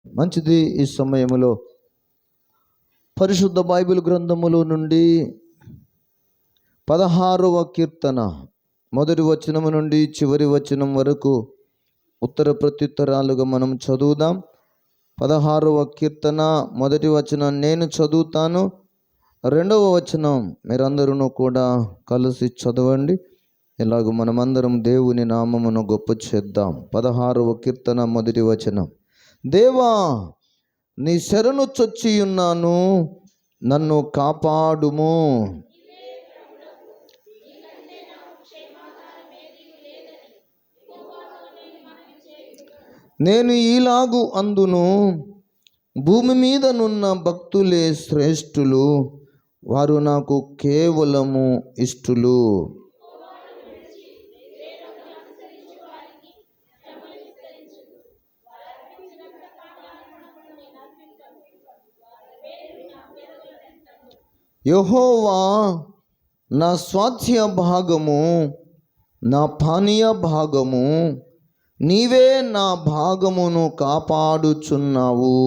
మంచిది. ఈ సమయంలో పరిశుద్ధ బైబిల్ గ్రంథములో నుండి 16వ కీర్తన మొదటి వచనము నుండి చివరి వచనం వరకు ఉత్తర ప్రత్యుత్తరాలుగా మనం చదువుదాం. 16వ కీర్తన మొదటి వచనం నేను చదువుతాను, రెండవ వచనం మీరందరూ కూడా కలిసి చదవండి. ఇలాగ మనమందరం దేవుని నామమును గొప్ప చేద్దాం. 16వ కీర్తన మొదటి వచనం. దేవా, నీ శరణు చొచ్చి ఉన్నాను, నన్ను కాపాడుము. నేను ఈలాగు అందును, భూమి మీదనున్న భక్తులే శ్రేష్ఠులు, వారు నాకు కేవలము ఇష్టులు. యెహోవా నా స్వాస్థ్య భాగము, నా పానీయ భాగము, నీవే నా భాగమును కాపాడుచున్నావు.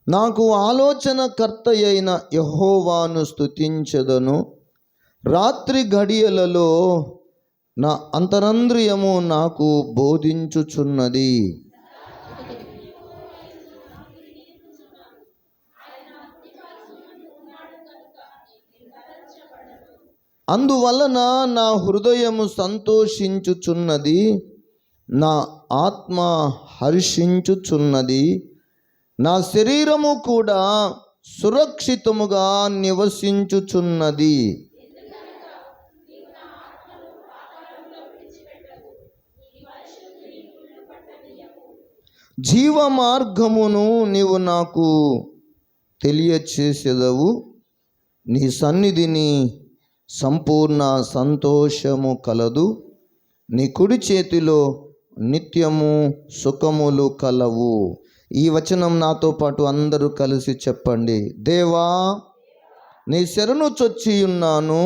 నాకు ఆలోచనకర్త అయిన యెహోవాను స్తుతించెదను. రాత్రి ఘడియలలో నా అంతరంద్రియము నాకు బోధించుచున్నది. అందువలన నా హృదయము సంతోషించుచున్నది, నా ఆత్మ హర్షించుచున్నది, నా శరీరము కూడా సురక్షితముగా నివసించుచున్నది. జీవ మార్గమును నీవు నాకు తెలియచేసెదవు. నీ సన్నిధిని సంపూర్ణ సంతోషము కలదు, నీ కుడి చేతిలో నిత్యము సుఖములు కలవు. ఈ వచనం నాతో పాటు అందరూ కలిసి చెప్పండి. దేవా, నీ శరణు చొచ్చి ఉన్నాను,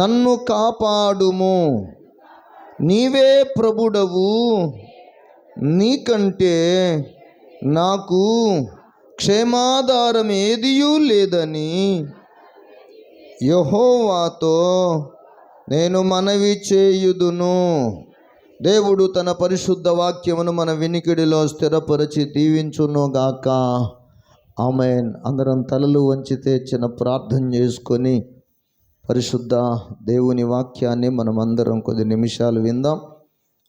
నన్ను కాపాడుము. నీవే ప్రభుడవు, నీకంటే నాకు క్షేమాధారం ఏదియూ లేదని యెహోవాతో నేను మనవి చేయుదును. దేవుడు తన పరిశుద్ధ వాక్యమును మన వినికిడిలో స్థిరపరిచి దీవించునుగాక. ఆమేన్. అందరం తలలు వంచితే చిన్న ప్రార్థన చేసుకొని పరిశుద్ధ దేవుని వాక్యాన్ని మనం అందరం కొద్ది నిమిషాలు విందాం.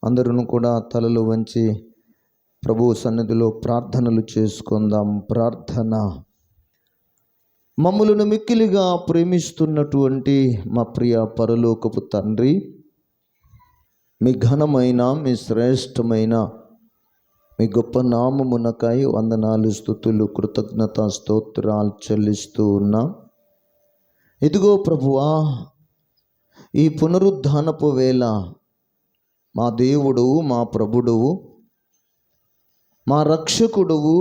అందరూ కూడా తలలు వంచి ప్రభు సన్నిధిలో ప్రార్థనలు చేసుకుందాం. ప్రార్థన. మమ్ములను మిక్కిలిగా ప్రేమిస్తున్నటువంటి మా ప్రియ పరలోకపు తండ్రి, మీ ఘనమైన, మీ శ్రేష్టమైన, మీ గొప్ప నామమునకై వందనాలు, స్తుతులు, కృతజ్ఞత స్తోత్రాలు చెల్లిస్తూ ఉన్నా. ఇదిగో ప్రభువా, ఈ పునరుద్ధానపు వేళ మా దేవుడువు, మా ప్రభుడువు, మా రక్షకుడువు,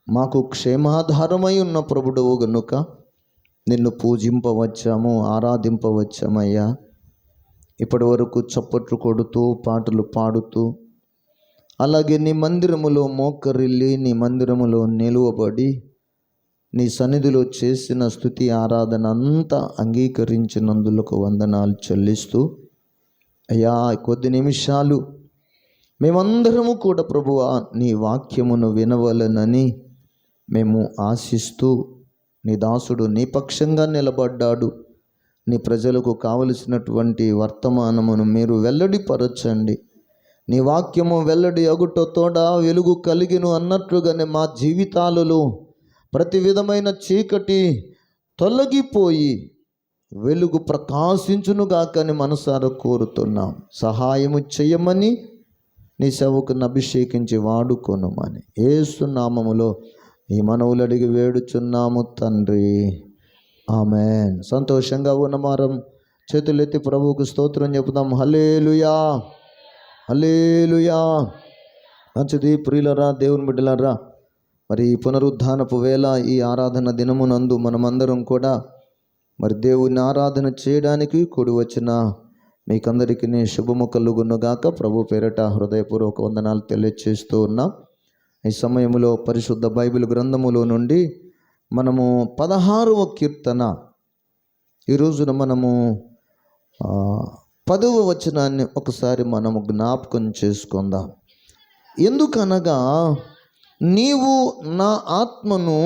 మాకు క్షేమాధారమై ఉన్న ప్రభుడువు గనుక నిన్ను పూజింపవచ్చాము, ఆరాధింపవచ్చామయ్యా. ఇప్పటి వరకు చప్పట్లు కొడుతూ పాటలు పాడుతూ, అలాగే నీ మందిరములో మోకరిల్లి, నీ మందిరములో నిలువబడి, నీ సన్నిధిలో చేసిన స్తుతి ఆరాధన అంతా అంగీకరించినందులకు వందనాలు చెల్లిస్తూ, అయ్యా కొద్ది నిమిషాలు మేమందరము కూడా ప్రభువా నీ వాక్యమును వినవలనని మేము ఆశిస్తూ, నీ దాసుడు నీ పక్షంగా నిలబడ్డాడు. నీ ప్రజలకు కావలసినటువంటి వర్తమానమును మీరు వెల్లడిపరచండి. నీ వాక్యము వెల్లడి అగుటతోడ వెలుగు కలిగిను అన్నట్లుగానే మా జీవితాలలో ప్రతి విధమైన చీకటి తొలగిపోయి వెలుగు ప్రకాశించునుగాకని మనసారా కోరుతున్నాం. సహాయము చేయమని నీ సేవకుని అభిషేకించి వాడుకొనుమని యేసు నామములో ఈ మనవులు అడిగి వేడుచున్నాము తండ్రి. ఆమేన్. సంతోషంగా ఉన్నమారం చేతులెత్తి ప్రభువుకు స్తోత్రం చెబుదాం. హల్లెలూయా, హల్లెలూయా. మంచిది ప్రియులరా, దేవుని బిడ్డలారా, మరి ఈ పునరుద్ధానపు వేళ ఈ ఆరాధన దినమునందు మనమందరం కూడా మరి దేవుని ఆరాధన చేయడానికి కూడి వచ్చిన మీకందరికీ శుభము కలుగునుగాక. ప్రభు పేరట హృదయపూర్వక వందనాలు తెలియజేస్తూ ఉన్నాం. ఈ సమయంలో పరిశుద్ధ బైబిల్ గ్రంథములో నుండి మనము 16వ కీర్తన, ఈ రోజున మనము 10వ వచనాన్ని ఒకసారి మనము జ్ఞాపకం చేసుకుందాం. ఎందుకనగా నీవు నా ఆత్మను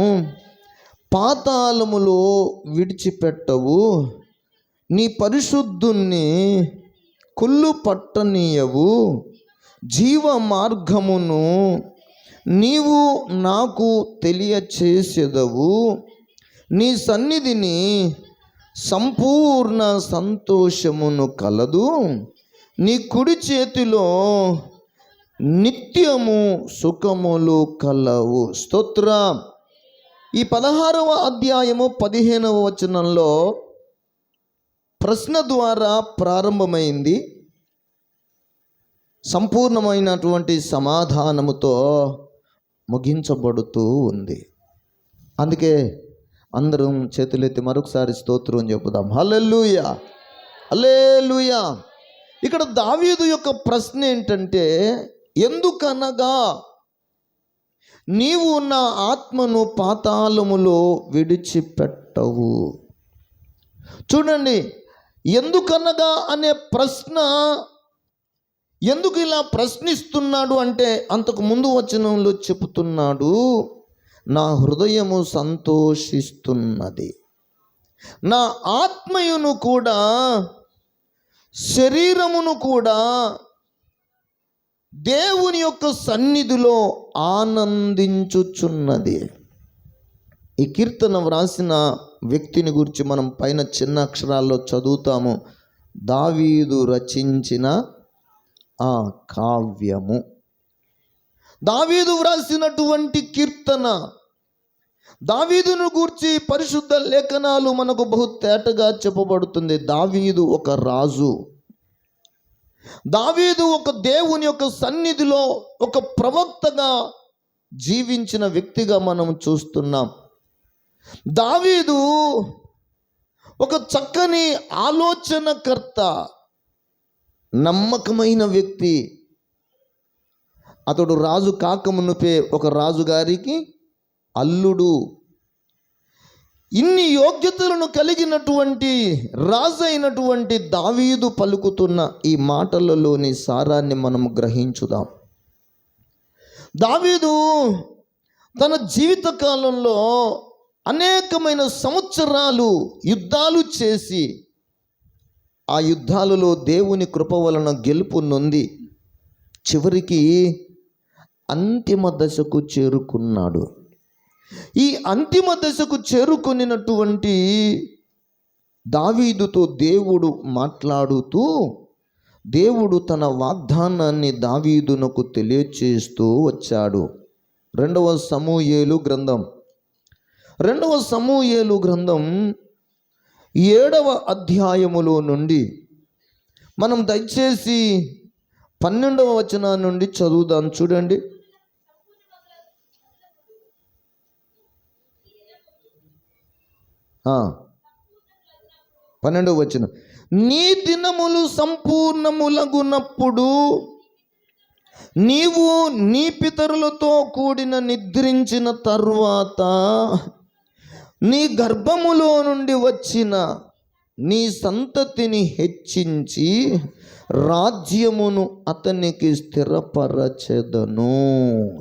పాతాళములో విడిచిపెట్టవు, నీ పరిశుద్ధుణ్ణి కుళ్ళు పట్టనీయవు, జీవ మార్గమును నీవు నాకు తెలియచేసెదవు, నీ సన్నిధిని సంపూర్ణ సంతోషమును కలదు, నీ కుడి చేతిలో నిత్యము సుఖములు కలవు. స్తోత్రం. ఈ 16వ అధ్యాయము 15వ వచనంలో ప్రశ్న ద్వారా ప్రారంభమైంది, సంపూర్ణమైనటువంటి సమాధానముతో ముగించబడుతూ ఉంది. అందుకే అందరం చేతులెత్తి మరొకసారి స్తోత్రం చెప్పుదాం. హల్లెలూయా, హల్లెలూయా. ఇక్కడ దావీదు యొక్క ప్రశ్న ఏంటంటే, ఎందుకనగా నీవు నా ఆత్మను పాతాళములో విడిచిపెట్టవు. చూడండి, ఎందుకనగా అనే ప్రశ్న ఎందుకు ఇలా ప్రశ్నిస్తున్నాడు అంటే, అంతకు ముందు వచనంలో చెబుతున్నాడు, నా హృదయము సంతోషిస్తున్నది, నా ఆత్మయును కూడా శరీరమును కూడా దేవుని యొక్క సన్నిధిలో ఆనందించుచున్నది. ఈ కీర్తన వ్రాసిన వ్యక్తిని గురించి మనం పైన చిన్న అక్షరాల్లో చదువుతాము. దావీదు రచించిన ఆ కావ్యము, దావీదు వ్రాసినటువంటి కీర్తన. దావీదును గూర్చి పరిశుద్ధ లేఖనాలు మనకు బహు తేటగా చెప్పబడుతుంది. దావీదు ఒక రాజు, దావీదు ఒక దేవుని యొక్క సన్నిధిలో ఒక ప్రవక్తగా జీవించిన వ్యక్తిగా మనం చూస్తున్నాం. దావీదు ఒక చక్కని ఆలోచనకర్త, నమ్మకమైన వ్యక్తి. అతడు రాజు కాకమునుపే ఒక రాజుగారికి అల్లుడు. ఇన్ని యోగ్యతలను కలిగినటువంటి రాజు అయినటువంటి దావీదు పలుకుతున్న ఈ మాటలలోని సారాన్ని మనం గ్రహించుదాం. దావీదు తన జీవిత కాలంలో అనేకమైన సంవత్సరాలు యుద్ధాలు చేసి, ఆ యుద్ధాలలో దేవుని కృప వలన గెలుపు నొంది చివరికి అంతిమ దశకు చేరుకున్నాడు. ఈ అంతిమ దశకు చేరుకొనినటువంటి దావీదుతో దేవుడు మాట్లాడుతూ, దేవుడు తన వాగ్దానాన్ని దావీదునకు తెలియచేస్తూ వచ్చాడు. 2వ సమూయేలు గ్రంథం 7వ అధ్యాయములో నుండి మనం దయచేసి 12వ వచనం నుండి చదువుదాం. చూడండి, ఆ 12వ వచనం. నీ దినములు సంపూర్ణములగునప్పుడు నీవు నీ పితరులతో కూడిన నిద్రించిన తరువాత నీ గర్భములో నుండి వచ్చిన నీ సంతతిని హెచ్చించి రాజ్యమును అతనికి స్థిరపరచెదను.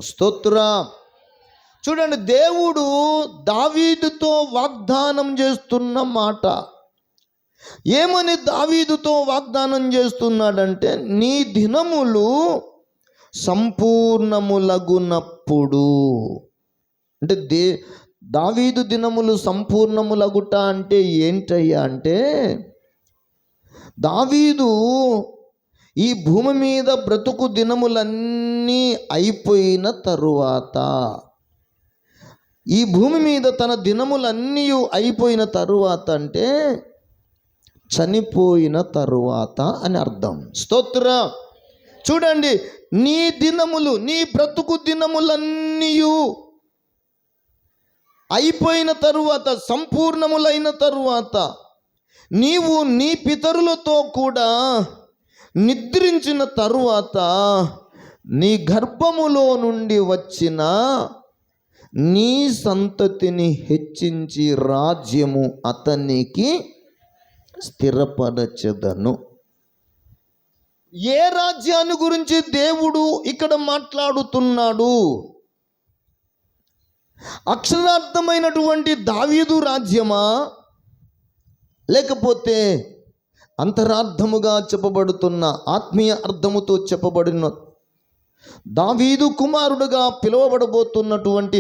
స్తోత్రం. చూడండి, దేవుడు దావీదుతో వాగ్దానం చేస్తున్న మాట. ఏమని దావీదుతో వాగ్దానం చేస్తున్నాడంటే, నీ దినములు సంపూర్ణములగునప్పుడు. అంటే దావీదు దినములు సంపూర్ణములగుట అంటే ఏంటయ్యా అంటే, దావీదు ఈ భూమి మీద బ్రతుకు దినములన్నీ అయిపోయిన తరువాత, ఈ భూమి మీద తన దినములన్నీ అయిపోయిన తరువాత అంటే చనిపోయిన తరువాత అని అర్థం. స్తోత్రం. చూడండి, నీ దినములు, నీ బ్రతుకు దినములన్నీ అయిపోయిన తరువాత, సంపూర్ణములైన తరువాత నీవు నీ పితరులతో కూడా నిద్రించిన తరువాత నీ గర్భములో నుండి వచ్చిన నీ సంతతిని హెచ్చించి రాజ్యము అతనికి స్థిరపరచెదను. ఏ రాజ్యాన్ని గురించి దేవుడు ఇక్కడ మాట్లాడుతున్నాడు? అక్షరార్థమైనటువంటి దావీదు రాజ్యమా, లేకపోతే అంతరార్థముగా చెప్పబడుతున్న ఆత్మీయ అర్థముతో చెప్పబడిన దావీదు కుమారుడుగా పిలువబడబోతున్నటువంటి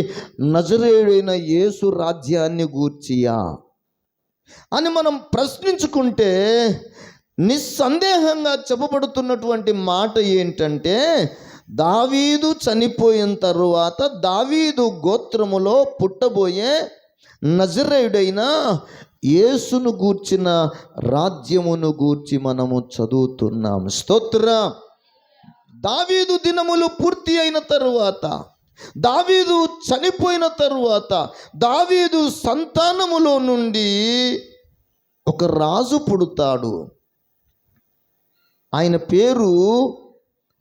నజరేయుడైన యేసు రాజ్యాన్ని గూర్చియా అని మనం ప్రశ్నించుకుంటే నిస్సందేహంగా చెప్పబడుతున్నటువంటి మాట ఏంటంటే, దావీదు చనిపోయిన తరువాత దావీదు గోత్రములో పుట్టబోయే నజరేయుడైన యేసును గూర్చిన రాజ్యమును గూర్చి మనము చదువుతున్నాం. స్తోత్రం. దావీదు దినములు పూర్తి అయిన తరువాత, దావీదు చనిపోయిన తరువాత దావీదు సంతానములో నుండి ఒక రాజు పుడతాడు. ఆయన పేరు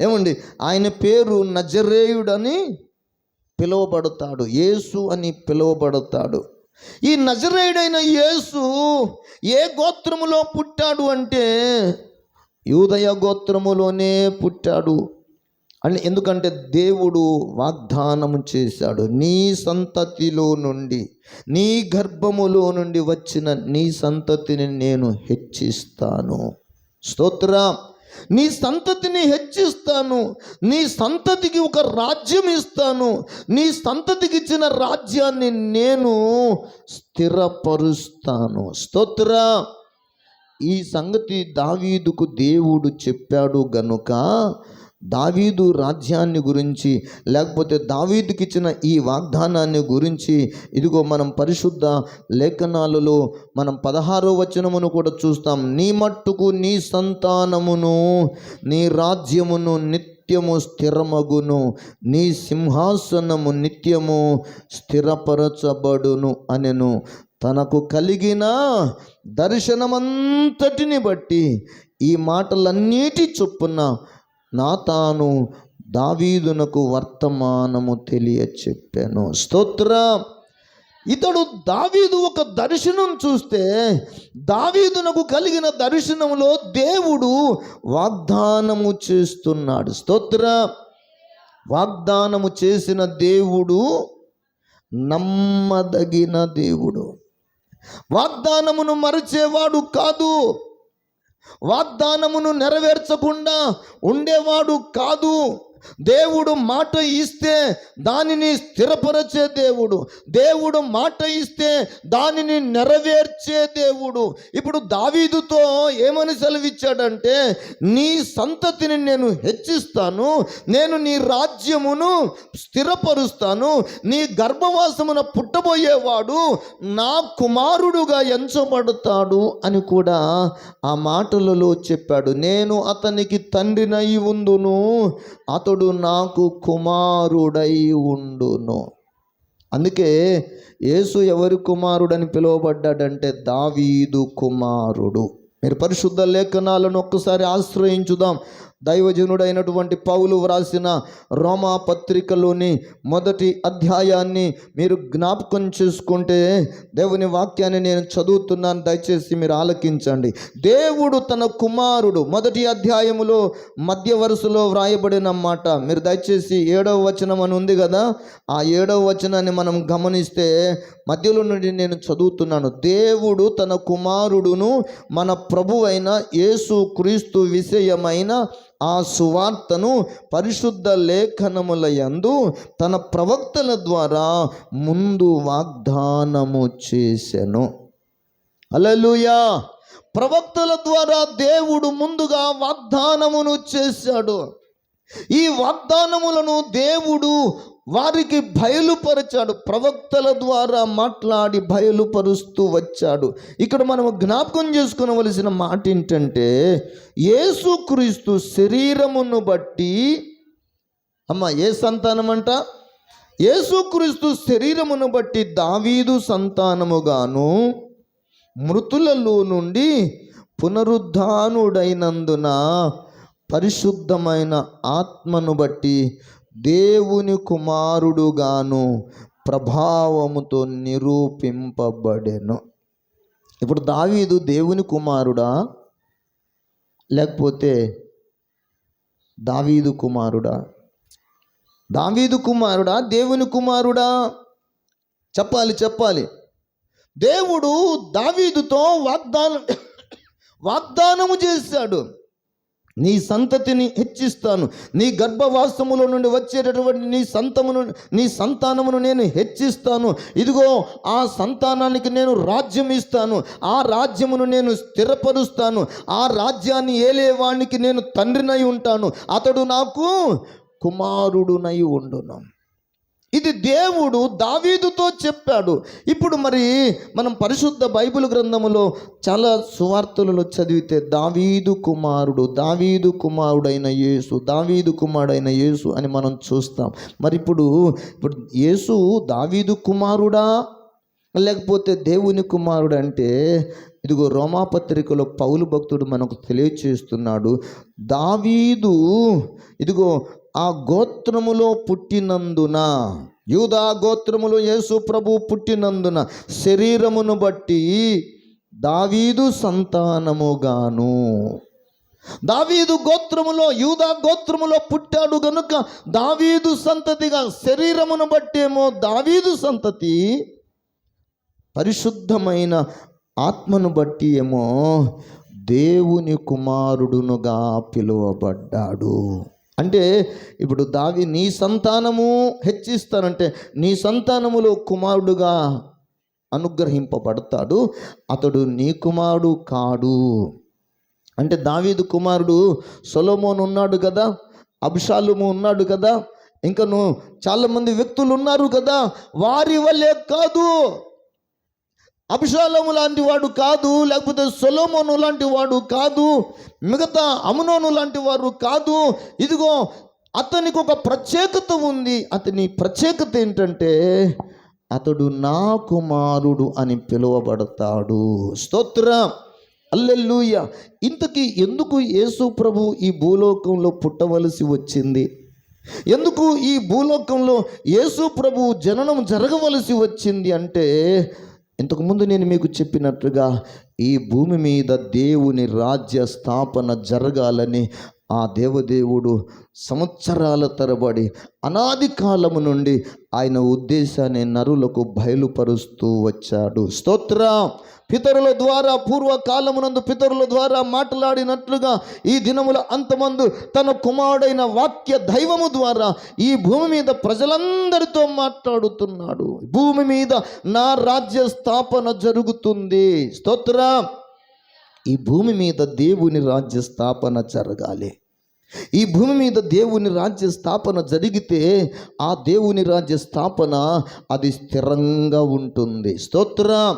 ఏమండి? ఆయన పేరు నజరేయుడని పిలువబడతాడు, యేసు అని పిలువబడతాడు. ఈ నజరేయుడైన యేసు ఏ గోత్రములో పుట్టాడు అంటే యూదయ గోత్రములోనే పుట్టాడు. అని ఎందుకంటే దేవుడు వాగ్దానము చేశాడు, నీ సంతతిలో నుండి, నీ గర్భములో నుండి వచ్చిన నీ సంతతిని నేను హెచ్చిస్తాను. స్తోత్రం. నీ సంతతిని హెచ్చిస్తాను, నీ సంతతికి ఒక రాజ్యం ఇస్తాను, నీ సంతతికి ఇచ్చిన రాజ్యాన్ని నేను స్థిరపరుస్తాను. స్తోత్రం. ఈ సంగతి దావీదుకు దేవుడు చెప్పాడు గనుక దావీదు రాజ్యాన్ని గురించి, లేకపోతే దావీదుకి ఇచ్చిన ఈ వాగ్దానాన్ని గురించి ఇదిగో మనం పరిశుద్ధ లేఖనాలలో మనం 16వ వచనమును కూడా చూస్తాం. నీ మట్టుకు నీ సంతానమును నీ రాజ్యమును నిత్యము స్థిరమగును, నీ సింహాసనము నిత్యము స్థిరపరచబడును అనెను. తనకు కలిగిన దర్శనమంతటిని బట్టి ఈ మాటలన్నిటి చొప్పున నాతాను దావీదునకు వర్తమానము తెలియచెప్పాను. స్తోత్రం. ఇతడు దావీదు ఒక దర్శనం చూస్తే దావీదునకు కలిగిన దర్శనములో దేవుడు వాగ్దానము చేస్తున్నాడు. స్తోత్రం. వాగ్దానము చేసిన దేవుడు నమ్మదగిన దేవుడు. వాగ్దానమును మరచేవాడు కాదు, వాగ్దానమును నెరవేర్చకుండా ఉండేవాడు కాదు. దేవుడు మాట ఇస్తే దానిని స్థిరపరచే దేవుడు, దేవుడు మాట ఇస్తే దానిని నెరవేర్చే దేవుడు. ఇప్పుడు దావీదుతో ఏమని సెలవిచ్చాడంటే, నీ సంతతిని నేను హెచ్చిస్తాను, నేను నీ రాజ్యమును స్థిరపరుస్తాను, నీ గర్భవాసమున పుట్టబోయేవాడు నా కుమారుడుగా ఎంచబడతాడు అని కూడా ఆ మాటలలో చెప్పాడు. నేను అతనికి తండ్రినై ఉందును, అతడు నాకు కుమారుడై ఉండును. అందుకే యేసు ఎవరి కుమారుడని పిలువబడ్డాడంటే దావీదు కుమారుడు. మీరు పరిశుద్ధ లేఖనాలను ఒక్కసారి ఆశ్రయించుదాం. దైవజనుడైనటువంటి పౌలు వ్రాసిన రోమా పత్రికలోని 1వ అధ్యాయాన్ని మీరు జ్ఞాపకం చేసుకుంటే, దేవుని వాక్యాన్ని నేను చదువుతున్నాను, దయచేసి మీరు ఆలకించండి. దేవుడు తన కుమారుడు, 1వ అధ్యాయములో మధ్య వరుసలో వ్రాయబడిన మాట మీరు దయచేసి 7వ వచనం అని ఉంది కదా, ఆ 7వ వచనాన్ని మనం గమనిస్తే మధ్యలో నుండి నేను చదువుతున్నాను. దేవుడు తన కుమారుడును మన ప్రభువైన యేసు క్రీస్తు విషయమైన ఆ సువార్తను పరిశుద్ధ లేఖనముల యందు తన ప్రవక్తల ద్వారా ముందు వాగ్దానము చేసెను. హల్లెలూయా. ప్రవక్తల ద్వారా దేవుడు ముందుగా వాగ్దానమును చేశాడు. ఈ వాగ్దానములను దేవుడు వారికి బయలుపరిచాడు, ప్రవక్తల ద్వారా మాట్లాడి బయలుపరుస్తూ వచ్చాడు. ఇక్కడ మనం జ్ఞాపకం చేసుకునవలసిన మాట ఏంటంటే, యేసుక్రీస్తు శరీరమును బట్టి ఏ సంతానం అంట? యేసుక్రీస్తు శరీరమును బట్టి దావీదు సంతానముగాను, మృతులలో నుండి పునరుద్ధానుడైనందున పరిశుద్ధమైన ఆత్మను బట్టి దేవుని కుమారుడుగాను ప్రభావముతో నిరూపింపబడెను. ఇప్పుడు దావీదు దేవుని కుమారుడా లేకపోతే దావీదు కుమారుడా? దావీదు కుమారుడా దేవుని కుమారుడా? చెప్పాలి. దేవుడు దావీదుతో వాగ్దానము చేశాడు, నీ సంతతిని హెచ్చిస్తాను, నీ గర్భవాసములో నుండి వచ్చేటటువంటి నీ సంతానమును నేను హెచ్చిస్తాను, ఇదిగో ఆ సంతానానికి నేను రాజ్యం ఇస్తాను, ఆ రాజ్యమును నేను స్థిరపరుస్తాను, ఆ రాజ్యాన్ని ఏలేవానికి నేను తండ్రినై ఉంటాను, అతడు నాకు కుమారుడునై ఉండును. ఇది దేవుడు దావీదుతో చెప్పాడు. ఇప్పుడు మరి మనం పరిశుద్ధ బైబిల్ గ్రంథములో చాలా సువార్తలలో చదివితే దావీదు కుమారుడైన యేసు అని మనం చూస్తాం. మరి ఇప్పుడు యేసు దావీదు కుమారుడా లేకపోతే దేవుని కుమారుడు అంటే, ఇదిగో రోమాపత్రికలో పౌలు భక్తుడు మనకు తెలియచేస్తున్నాడు, దావీదు ఇదిగో ఆ గోత్రములో పుట్టినందున, యూదా గోత్రములో యేసు ప్రభు పుట్టినందున శరీరమును బట్టి దావీదు సంతానముగాను, దావీదు గోత్రములో యూదా గోత్రములో పుట్టాడు గనుక దావీదు సంతతిగా, శరీరమును బట్టేమో దావీదు సంతతి, పరిశుద్ధమైన ఆత్మను బట్టి ఏమో దేవుని కుమారుడునుగా పిలువబడ్డాడు. అంటే ఇప్పుడు నీ సంతానము హెచ్చిస్తానంటే నీ సంతానములో కుమారుడుగా అనుగ్రహింపబడతాడు, అతడు నీ కుమారుడు కాడు. అంటే దావీదు కుమారుడు సొలొమోను ఉన్నాడు కదా, అబ్షాలోము ఉన్నాడు కదా, ఇంకను చాలామంది వ్యక్తులు ఉన్నారు కదా, వారి వల్లే కాదు. అబ్షాలోము లాంటి వాడు కాదు, లేకపోతే సొలొమోను లాంటి వాడు కాదు, మిగతా అమ్నోను లాంటి వారు కాదు. ఇదిగో అతనికి ఒక ప్రత్యేకత ఉంది. అతని ప్రత్యేకత ఏంటంటే అతడు నా కుమారుడు అని పిలువబడతాడు. స్తోత్రం, హల్లెలూయా. ఇంతకీ ఎందుకు యేసు ప్రభు ఈ భూలోకంలో పుట్టవలసి వచ్చింది? ఎందుకు ఈ భూలోకంలో యేసు ప్రభు జననం జరగవలసి వచ్చింది అంటే, ఇంతకుముందు నేను మీకు చెప్పినట్లుగా ఈ భూమి మీద దేవుని రాజ్య స్థాపన జరగాలని ఆ దేవదేవుడు సంవత్సరాల తరబడి అనాది కాలము నుండి ఆయన ఉద్దేశాన్ని నరులకు బయలుపరుస్తూ వచ్చాడు. స్తోత్రం. పితరుల ద్వారా, పూర్వకాలమునందు పితరుల ద్వారా మాట్లాడినట్లుగా ఈ దినముల అంతమందు తన కుమారుడైన వాక్య దైవము ద్వారా ఈ భూమి మీద ప్రజలందరితో మాట్లాడుతున్నాడు. భూమి మీద నా రాజ్య స్థాపన జరుగుతుంది. స్తోత్రం. ఈ భూమి మీద దేవుని రాజ్య స్థాపన జరగాలి. ఈ భూమి మీద దేవుని రాజ్య స్థాపన జరిగితే ఆ దేవుని రాజ్య స్థాపన అది స్థిరంగా ఉంటుంది. స్తోత్రం.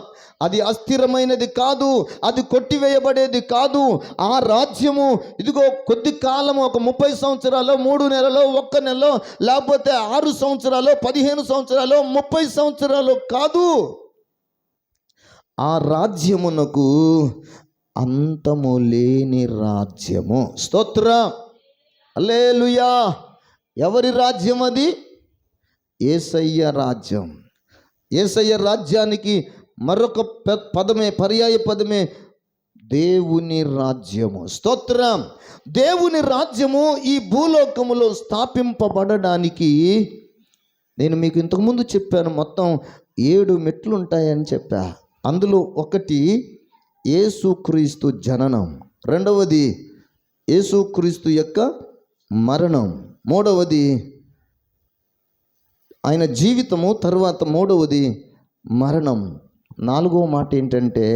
అది అస్థిరమైనది కాదు, అది కొట్టివేయబడేది కాదు. ఆ రాజ్యము ఇదిగో కొద్ది కాలము, ఒక 30 సంవత్సరాలు, 3 నెలలో, 1 నెలలో, లేకపోతే 6 సంవత్సరాలు, 15 సంవత్సరాలు, 30 సంవత్సరాలు కాదు. ఆ రాజ్యమునకు అంతము లేని రాజ్యము. స్తోత్రం, హల్లెలూయా. ఎవరి రాజ్యం అది? యేసయ్య రాజ్యం. యేసయ్య రాజ్యానికి మరొక పర్యాయ పదమే దేవుని రాజ్యము. స్తోత్రం. దేవుని రాజ్యము ఈ భూలోకములో స్థాపింపబడడానికి నేను మీకు ఇంతకుముందు చెప్పాను, మొత్తం 7 మెట్లు ఉంటాయని చెప్పా. అందులో ఒకటి యేసుక్రీస్తు జననం, రెండవది యేసుక్రీస్తు యొక్క మరణం, మూడవది ఆయన జీవితము, తర్వాత మూడవది మరణం, నాలుగవ మాట ఏంటంటే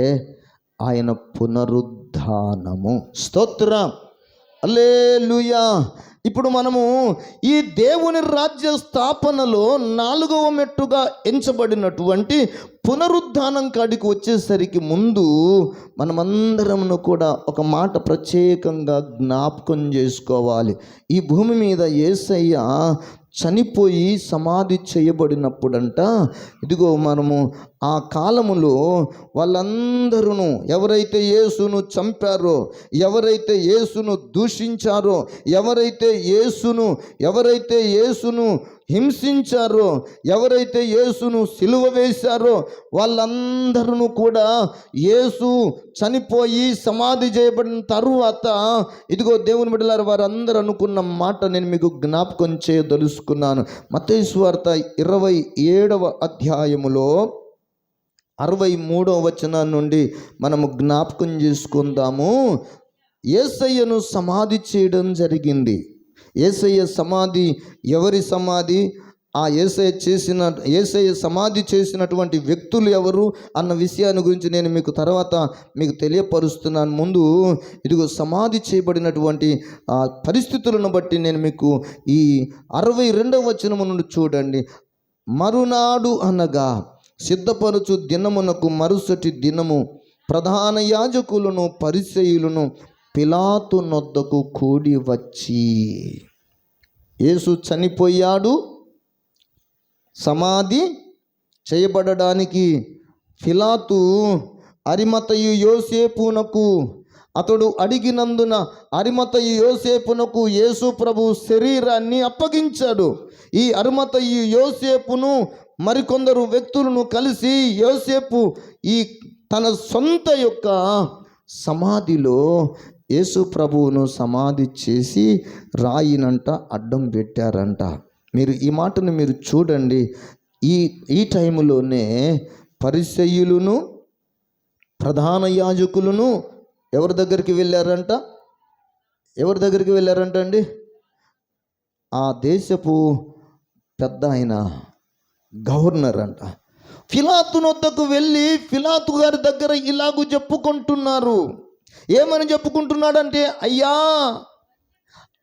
ఆయన పునరుద్ధానము. స్తోత్రం, హల్లెలూయా. ఇప్పుడు మనము ఈ దేవుని రాజ్య స్థాపనలో 4వ మెట్టుగా ఎంచబడినటువంటి పునరుద్ధానం కాడికి వచ్చేసరికి ముందు మనమందరమును కూడా ఒక మాట ప్రత్యేకంగా జ్ఞాపకం చేసుకోవాలి. ఈ భూమి మీద యేసయ్య చనిపోయి సమాధి చేయబడినప్పుడంట, ఇదిగో మనము ఆ కాలములో వాళ్ళందరూ ఎవరైతే యేసును చంపారో, ఎవరైతే యేసును దూషించారో, ఎవరైతే యేసును హింసించారో, ఎవరైతే యేసును సిలువ వేశారో, వాళ్ళందరూ కూడా యేసు చనిపోయి సమాధి చేయబడిన తరువాత ఇదిగో దేవుని బిడ్డలారా వారందరూ అనుకున్న మాట నేను మీకు జ్ఞాపకం చేయదలుచుకున్నాను. మత్తయి సువార్త 27వ అధ్యాయములో 63వ వచనం నుండి మనము జ్ఞాపకం చేసుకుందాము. యేసయ్యను సమాధి చేయడం జరిగింది. యేసయ్య సమాధి ఎవరి సమాధి? ఆ యేసయ్య సమాధి చేసినటువంటి వ్యక్తులు ఎవరు అన్న విషయాన్ని గురించి నేను మీకు తర్వాత మీకు తెలియపరుస్తున్నాను. ముందు ఇదిగో సమాధి చేయబడినటువంటి ఆ పరిస్థితులను బట్టి నేను మీకు ఈ 62వ వచనము నుండి చూడండి. మరునాడు అనగా సిద్ధపరచు దినమునకు మరుసటి దినము ప్రధాన యాజకులను పరిసయ్యులను పిలాతు నొద్దకు కూడి వచ్చి, యేసు చనిపోయాడు, సమాధి చేయబడడానికి పిలాతు అరిమతయు యోసేపునకు అతడు అడిగినందున అరిమతయు యోసేపునకు యేసు ప్రభు శరీరాన్ని అప్పగించాడు. ఈ అరిమతయు యోసేపును మరికొందరు వ్యక్తులను కలిసి యోసేపు ఈ తన సొంత యొక్క సమాధిలో యేసు ప్రభువును సమాధి చేసి రాయినంట అడ్డం పెట్టారంట. మీరు ఈ మాటను మీరు చూడండి. ఈ టైంలోనే పరిసయ్యులను ప్రధాన యాజకులను ఎవరి దగ్గరికి వెళ్ళారంట? అండి? ఆ దేశపు పెద్ద ఆయన గవర్నర్ అంట. పిలాతు వద్దకు వెళ్ళి పిలాతు గారి దగ్గర ఇలాగూ చెప్పుకుంటున్నారు. ఏమని చెప్పుకుంటున్నాడంటే, అయ్యా,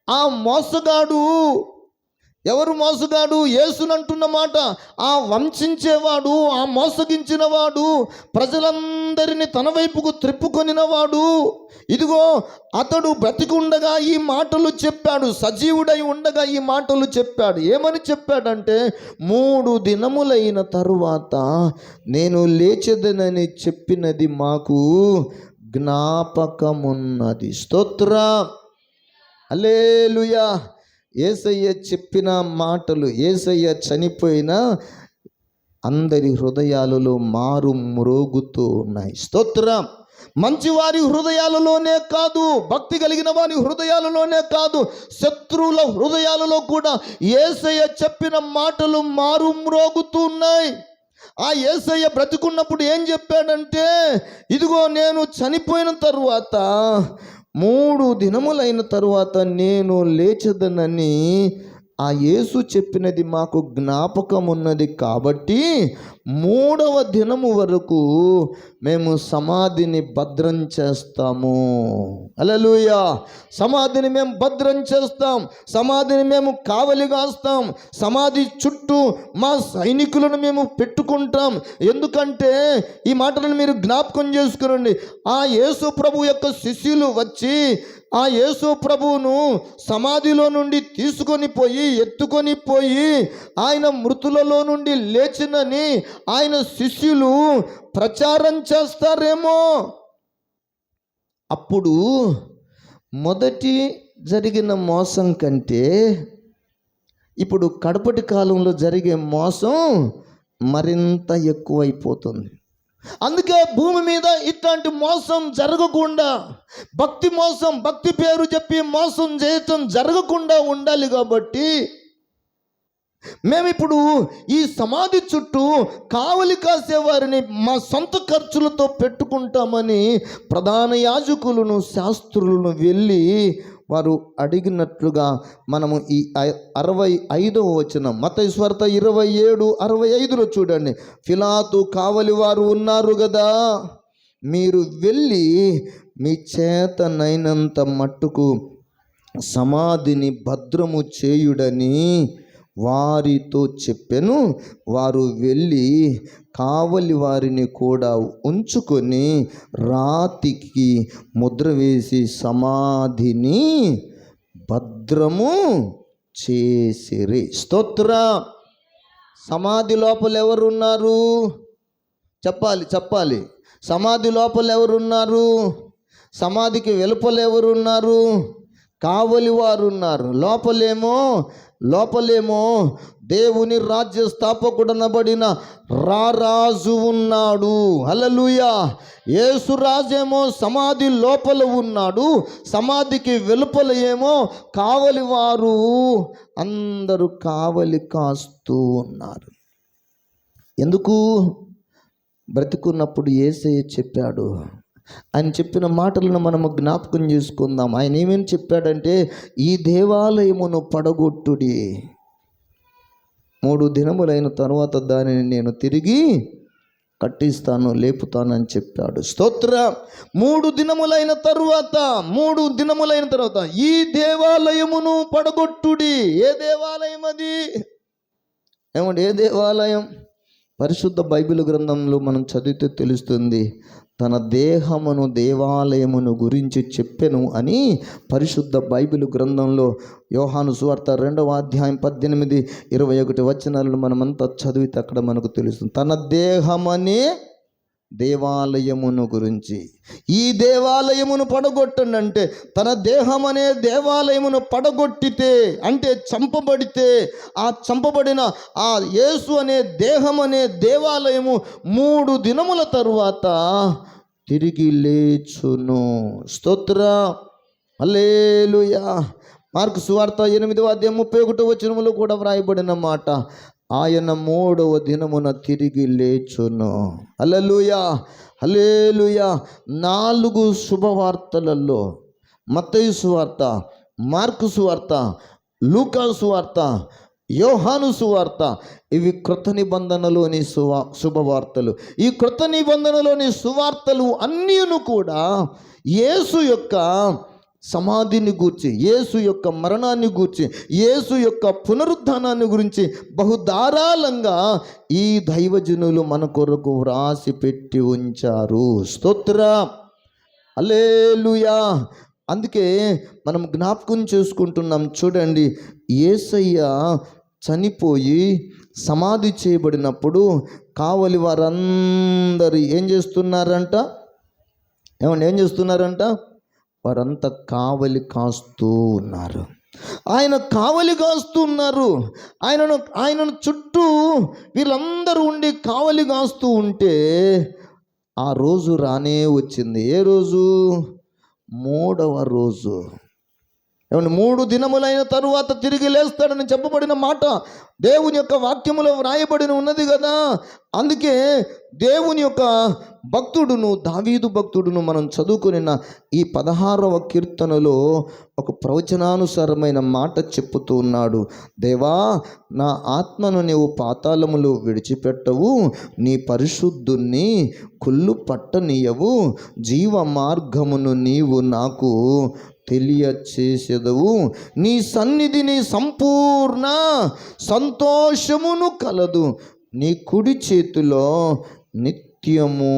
ఆ మోసగాడు, ఎవరు మోసగాడు? యేసునంటున్న మాట. ఆ వంచేవాడు, ఆ మోసగించినవాడు, ప్రజలందరినీ తన వైపుకు త్రిప్పుకొనినవాడు, ఇదిగో అతడు బ్రతికుండగా ఈ మాటలు చెప్పాడు, సజీవుడై ఉండగా ఈ మాటలు చెప్పాడు. ఏమని చెప్పాడంటే, 3 దినములైన తరువాత నేను లేచెదనని చెప్పినది మాకు జ్ఞాపకమున్నది. స్తోత్రం, హల్లెలూయా. యేసయ్య చెప్పిన మాటలు, యేసయ్య చనిపోయినా అందరి హృదయాలలో మారు మ్రోగుతూ ఉన్నాయి. స్తోత్రం. మంచివారి హృదయాలలోనే కాదు, భక్తి కలిగిన వారి హృదయాలలోనే కాదు, శత్రువుల హృదయాలలో కూడా యేసయ్య చెప్పిన మాటలు మారు మ్రోగుతున్నాయి. ఆ యేసయ్య బ్రతికున్నప్పుడు ఏం చెప్పాడంటే, ఇదిగో నేను చనిపోయిన తరువాత 3 దినములైన తరువాత నేను లేచదనని ఆ యేసు చెప్పినది మాకు జ్ఞాపకం ఉన్నది కాబట్టి 3వ దినము వరకు మేము సమాధిని భద్రం చేస్తాము. హల్లెలూయా. సమాధిని మేము భద్రం చేస్తాం, సమాధిని మేము కావలి కాస్తాం, సమాధి చుట్టూ మా సైనికులను మేము పెట్టుకుంటాం. ఎందుకంటే ఈ మాటలను మీరు జ్ఞాపకం చేసుకునండి. ఆ యేసు ప్రభు యొక్క శిష్యులు వచ్చి ఆ యేసు ప్రభువును సమాధిలో నుండి ఎత్తుకొని పోయి ఆయన మృతులలో నుండి లేచినని ఆయన శిష్యులు ప్రచారం చేస్తారేమో. అప్పుడు మొదటి జరిగిన మోసం కంటే ఇప్పుడు కడపటి కాలంలో జరిగే మోసం మరింత ఎక్కువైపోతుంది. అందుకే భూమి మీద ఇట్లాంటి మోసం జరగకుండా, భక్తి పేరు చెప్పి మోసం చేయటం జరగకుండా ఉండాలి. కాబట్టి మేమిప్పుడు ఈ సమాధి చుట్టూ కావలి కాసేవారిని మా సొంత ఖర్చులతో పెట్టుకుంటామని ప్రధాన యాజకులను, శాస్త్రులను వెళ్ళి వారు అడిగినట్లుగా మనము ఈ 65వ వచనం మత్తయి సువార్త 27:65లో చూడండి. పిలాతు కావలి వారు ఉన్నారు కదా, మీరు వెళ్ళి మీ చేతనైనంత మట్టుకు సమాధిని భద్రము చేయుడని వారితో చెప్పెను. వారు వెళ్ళి కావలి వారిని కూడా ఉంచుకొని రాతికి ముద్ర వేసి సమాధిని భద్రము చేసిరి. స్తోత్ర. సమాధి లోపల ఎవరున్నారు? చెప్పాలి. సమాధి లోపల ఎవరున్నారు? సమాధికి వెలుపల ఎవరున్నారు? కావలి వారు ఉన్నారు. లోపలేమో దేవుని రాజ్య స్థాపకుడనబడిన రారాజు ఉన్నాడు. హల్లెలూయా. యేసు రాజేమో సమాధి లోపల ఉన్నాడు, సమాధికి వెలుపల ఏమో కావలి వారు అందరూ కావలి కాస్తూ ఉన్నారు. ఎందుకు? బ్రతికున్నప్పుడు యేసయ్య చెప్పాడు. ఆయన చెప్పిన మాటలను మనము జ్ఞాపకం చేసుకుందాం. ఆయన ఏమేమి చెప్పాడంటే, ఈ దేవాలయమును పడగొట్టుడి, 3 దినములైన తర్వాత దానిని నేను తిరిగి కట్టిస్తాను, లేపుతానని చెప్పాడు. స్తోత్ర. 3 దినములైన తర్వాత ఈ దేవాలయమును పడగొట్టుడి. ఏ దేవాలయం అది? ఏమంటే ఏ దేవాలయం? పరిశుద్ధ బైబిల్ గ్రంథంలో మనం చదివితే తెలుస్తుంది. తన దేహమును దేవాలయమును గురించి చెప్పెను అని పరిశుద్ధ బైబిల్ గ్రంథంలో యోహాను సువార్త 2వ అధ్యాయం 18, 21 వచనాలను మనమంతా చదివితే అక్కడ మనకు తెలుస్తుంది. తన దేహమనే దేవాలయమును గురించి. ఈ దేవాలయమును పడగొట్టండి అంటే, తన దేహమనే దేవాలయమును పడగొట్టితే అంటే చంపబడితే, ఆ చంపబడిన ఆ యేసు అనే దేహం అనే దేవాలయము 3 దినముల తరువాత తిరిగి లేచును. స్తోత్ర. హల్లెలూయా. మార్కు సువార్త 8వ అధ్యాయం 31 వచనములో కూడా వ్రాయబడిన మాట, ఆయన 3వ దినమున తిరిగి లేచును. హల్లెలూయా. హల్లెలూయా. 4 శుభవార్తలలో మత్తయి సువార్త, మార్కు సువార్త, లూకా సువార్త, యోహాను సువార్త, ఇవి క్రొత్త నిబంధనలోని శుభవార్తలు. ఈ క్రొత్త నిబంధనలోని సువార్తలు అన్నీను కూడా యేసు యొక్క సమాధిని గూర్చి, యేసు యొక్క మరణాన్ని గూర్చి, యేసు యొక్క పునరుద్ధానాన్ని గురించి బహుధారాళంగా ఈ దైవజనులు మన కొరకు వ్రాసి పెట్టి ఉంచారు. స్తోత్ర. హల్లెలూయా. అందుకే మనం జ్ఞాపకం చేసుకుంటున్నాం. చూడండి, యేసయ్య చనిపోయి సమాధి చేయబడినప్పుడు కావలి వారందరూ ఏం చేస్తున్నారంట? ఏం చేస్తున్నారంట? వారంతా కావలి కాస్తూ ఉన్నారు. ఆయన కావలి కాస్తూ ఉన్నారు. ఆయనను చుట్టూ వీళ్ళందరూ ఉండి కావలి కాస్తూ ఉంటే ఆ రోజు రానే వచ్చింది. ఏ రోజు? 3వ రోజు. 3 దినములైన తరువాత తిరిగి లేస్తాడని చెప్పబడిన మాట దేవుని యొక్క వాక్యములో వ్రాయబడిన ఉన్నది కదా. అందుకే దేవుని యొక్క భక్తుడును, దావీదు భక్తుడును మనం చదువుకున్న ఈ 16వ కీర్తనలో ఒక ప్రవచనానుసారమైన మాట చెప్పుతూ ఉన్నాడు. దేవా, నా ఆత్మను నీవు పాతాళములో విడిచిపెట్టవు, నీ పరిశుద్ధుణ్ణి కుళ్ళు పట్టనీయవు, జీవ మార్గమును నీవు నాకు తెలియచేసేదవు, నీ సన్నిధిని సంపూర్ణ సంతోషమును కలదు, నీ కుడి చేతిలో నిత్యము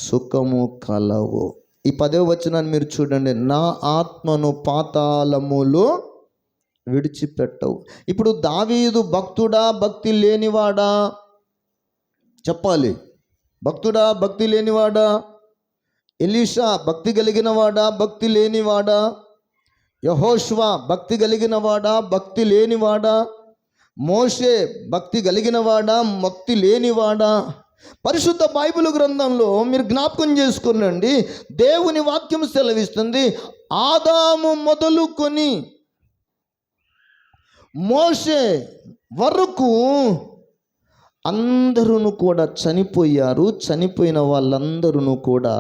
సుఖము కలవు. ఈ 10వ వచనాన్ని మీరు చూడండి. నా ఆత్మను పాతాళములో విడిచిపెట్టవు. ఇప్పుడు దావీదు భక్తుడా, భక్తి లేనివాడా? చెప్పాలి. భక్తుడా, భక్తి లేనివాడా? ఎలీషా భక్తి కలిగినవాడా, భక్తి లేనివాడా? యెహోషువ భక్తి కలిగినవాడా, భక్తి లేనివాడా? మోషే భక్తి కలిగినవాడా, భక్తి లేనివాడా? పరిశుద్ధ బైబిల్ గ్రంథంలో మీరు జ్ఞాపకం చేసుకునండి. దేవుని వాక్యం సెలవిస్తుంది, ఆదాము మొదలుకొని మోషే వరకు అందరూ కూడా చనిపోయారు. చనిపోయిన వాళ్ళందరూ కూడా